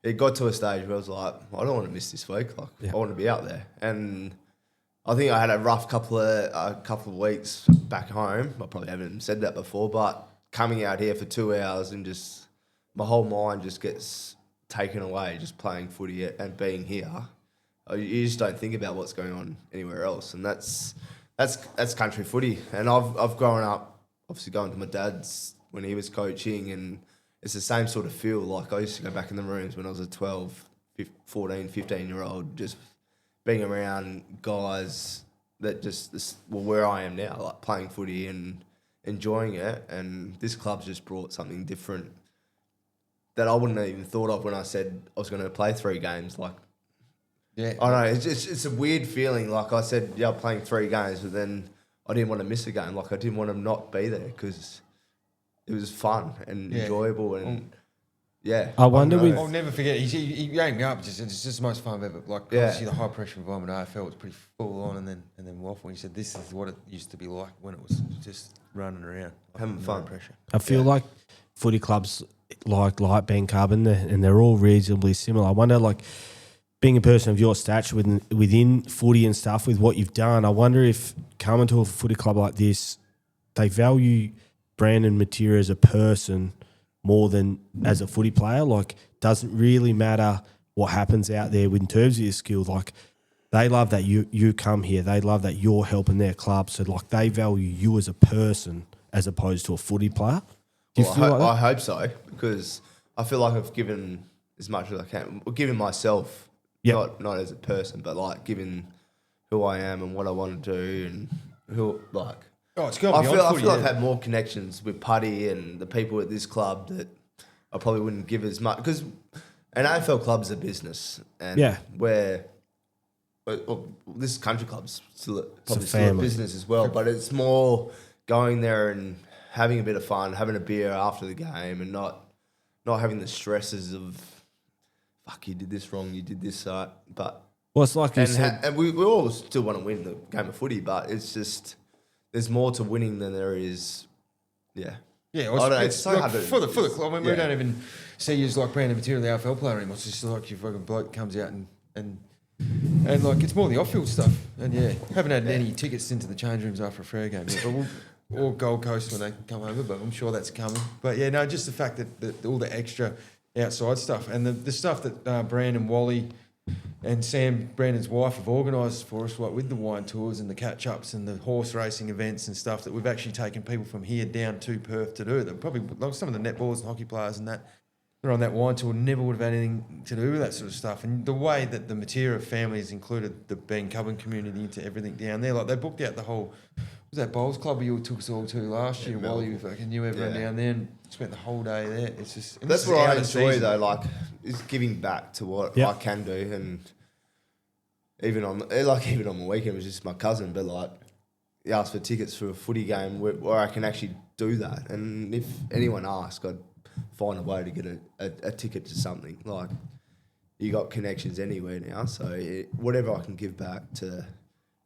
it got to a stage where I was like, I don't want to miss this week. I want to be out there. And I think I had a rough couple of weeks back home. I probably haven't said that before, but coming out here for 2 hours and just my whole mind just gets taken away just playing footy and being here. You just don't think about what's going on anywhere else, and that's country footy. And I've grown up obviously going to my dad's when he was coaching, and it's the same sort of feel. Like I used to go back in the rooms when I was a 12, 14, 15-year-old, just being around guys that where I am now, like playing footy and enjoying it. And this club's just brought something different that I wouldn't have even thought of when I said I was going to play 3 games. Like
Yeah.
I know it's a weird feeling. Like I said, I'm playing 3 games, but then I didn't want to miss a game. Like I didn't want to not be there because it was fun and enjoyable and. Yeah,
I wonder
don't know.
with
I'll never forget. He rang me up. It's just the most fun ever. Like obviously the high pressure environment at AFL was pretty full on, and then waffle. He said this is what it used to be like when it was just running around, like
having fun.
Pressure.
I feel like footy clubs like Bencubbin, and they're all reasonably similar. I wonder, like, being a person of your stature within footy and stuff, with what you've done, I wonder if coming to a footy club like this, they value Brandon Matera as a person more than as a footy player. Like, doesn't really matter what happens out there in terms of your skill. Like, they love that you come here. They love that you're helping their club. So, like, they value you as a person as opposed to a footy player. Do you feel like that?
I hope so, because I feel like I've given as much as I can. Given myself, not as a person, but like given who I am and what I want to do and who like.
Oh, it's got to
I
be
feel
on footy,
I've had more connections with Putty and the people at this club that I probably wouldn't give as much, because an AFL club's a business, and this country club's still a business as well, but it's more going there and having a bit of fun, having a beer after the game, and not having the stresses of fuck, you did this wrong, you did this but
well, it's like you said,
and we all still want to win the game of footy, but it's just there's more to winning than there is. Yeah,
well,
I don't know,
it's
so
like
hard to-
for the club. I mean, we
yeah.
don't even see you as like Brandon Matera, the AFL player anymore. It's just like your fucking bloke comes out and like it's more the off-field stuff. And haven't had any tickets into the change rooms after a fair game yet, but or Gold Coast when they come over. But I'm sure that's coming. But just the fact that all the extra outside stuff and the stuff that Brandon, Wally, and Sam, Brandon's wife, have organised for us, like with the wine tours and the catch-ups and the horse racing events and stuff, that we've actually taken people from here down to Perth to do. That probably like some of the netballers and hockey players and that are on that wine tour never would have had anything to do with that sort of stuff. And the way that the Matera family has included the Bencubbin community into everything down there, like they booked out the whole, was that bowls club you took us all to last year while you fucking knew everyone down there and spent the whole day there. It's just
That's what I enjoy though, like, is giving back to what I can do, and even on the weekend, it was just my cousin, but like he asked for tickets for a footy game where I can actually do that, and if anyone asked, I'd find a way to get a ticket to something. Like, you got connections anywhere now, so whatever I can give back to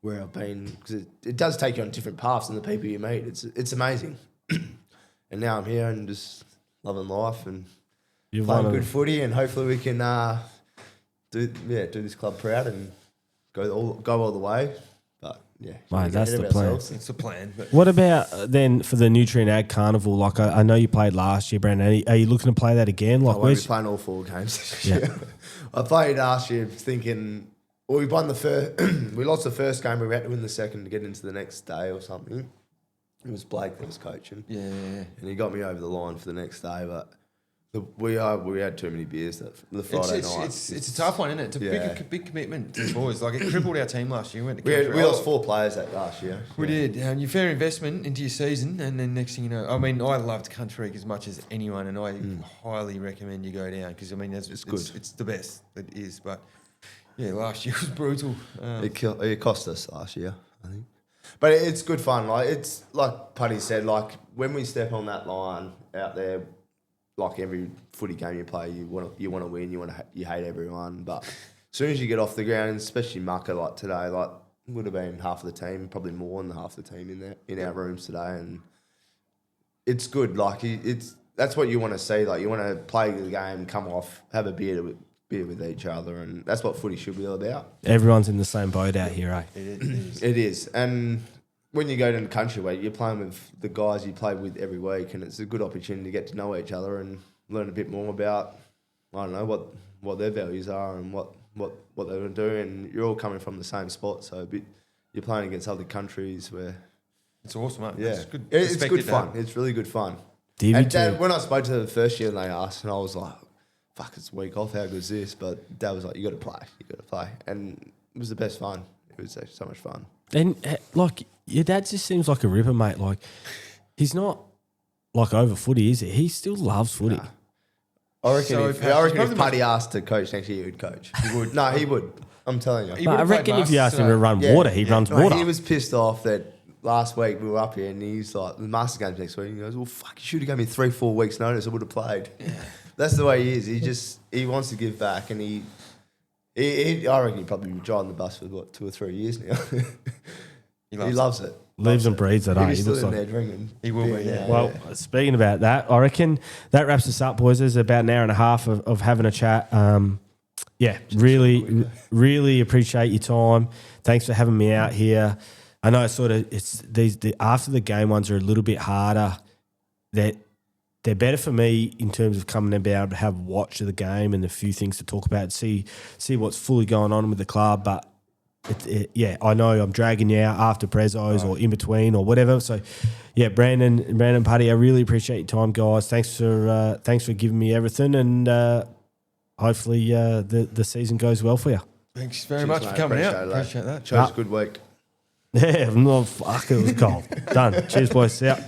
where I've been, because it does take you on different paths and the people you meet. It's amazing. And now I'm here and just loving life and playing good footy, and hopefully we can do this club proud and go all the way. But
mate, that's the plan.
It's a plan. But
What about then for the Nutrient Ag Carnival? Like I know you played last year, Brandon. Are you looking to play that again? Like,
I won't be playing all 4 games this year. I played last year thinking, well, we won the first, we lost the first game, we had to win the second to get into the next day or something. It was Blake that was coaching.
yeah.
And he got me over the line for the next day, but we had too many beers the Friday night.
It's a tough one, isn't it? It's a big commitment to the boys. Like, it crippled our team last year.
We lost 4 players that last year.
We did. Your fair investment into your season, and then next thing you know, I mean, I loved Country as much as anyone, and I highly recommend you go down, because I mean, it's good. It's the best it is. But last year was brutal.
It cost us last year, I think. But it's good fun. Like, it's like Putty said, like when we step on that line out there, like every footy game you play, you want to win, you hate everyone. But as soon as you get off the ground, especially mucker like today, like would have been half of the team, probably more than half the team in our rooms today, and it's good. Like, that's what you want to see. Like, you want to play the game, come off, have a beer with each other, and that's what footy should be all about.
Everyone's in the same boat out here, eh?
It is. And when you go to the country way, you're playing with the guys you play with every week, and it's a good opportunity to get to know each other and learn a bit more about, I don't know, what their values are and what they're going to do. And you're all coming from the same spot, so you're playing against other countries where...
It's awesome, mate.
Yeah.
It's
good fun. It's really good fun.
And
Dad, when I spoke to them the first year, and they asked, and I was like, fuck, it's a week off, how good is this? But Dad was like, you got to play. And it was the best fun. It was actually so much fun.
And like, your dad just seems like a ripper, mate. Like, he's not like over footy, is he? He still loves footy.
Nah. I reckon if Putty asked to coach next year, he would coach. He would. No, he would. I'm telling you.
He
But I
would've played
reckon if you asked him to
Masters,
run
Yeah,
water, he runs
No,
water.
He was pissed off that last week we were up here and he's like, the Masters game's next week. He goes, well, fuck, you should have given me 3-4 weeks notice. I would have played. That's the way he is. He wants to give back, and he I reckon he probably been driving the bus for, 2 or 3 years now. He loves it.
Lives and breathes it.
He'll
eh?
be
He
still
looks
in
like.
there drinking.
He will be, yeah.
Well, speaking about that, I reckon that wraps us up, boys. There's about an hour and a half of having a chat. Really appreciate your time. Thanks for having me out here. I know it's the after the game ones are a little bit harder. They're better for me in terms of coming and being able to have a watch of the game and a few things to talk about, see what's fully going on with the club. But I know I'm dragging you out after Prezos or in between or whatever. So, yeah, Brandon Putty, I really appreciate your time, guys. Thanks for giving me everything, and hopefully the season goes well for you.
Thanks very
Cheers,
much
mate.
for coming out.
Appreciate
Appreciate that.
Chose a good week.
Yeah, no, fuck, it was cold. Done. Cheers, boys. Out.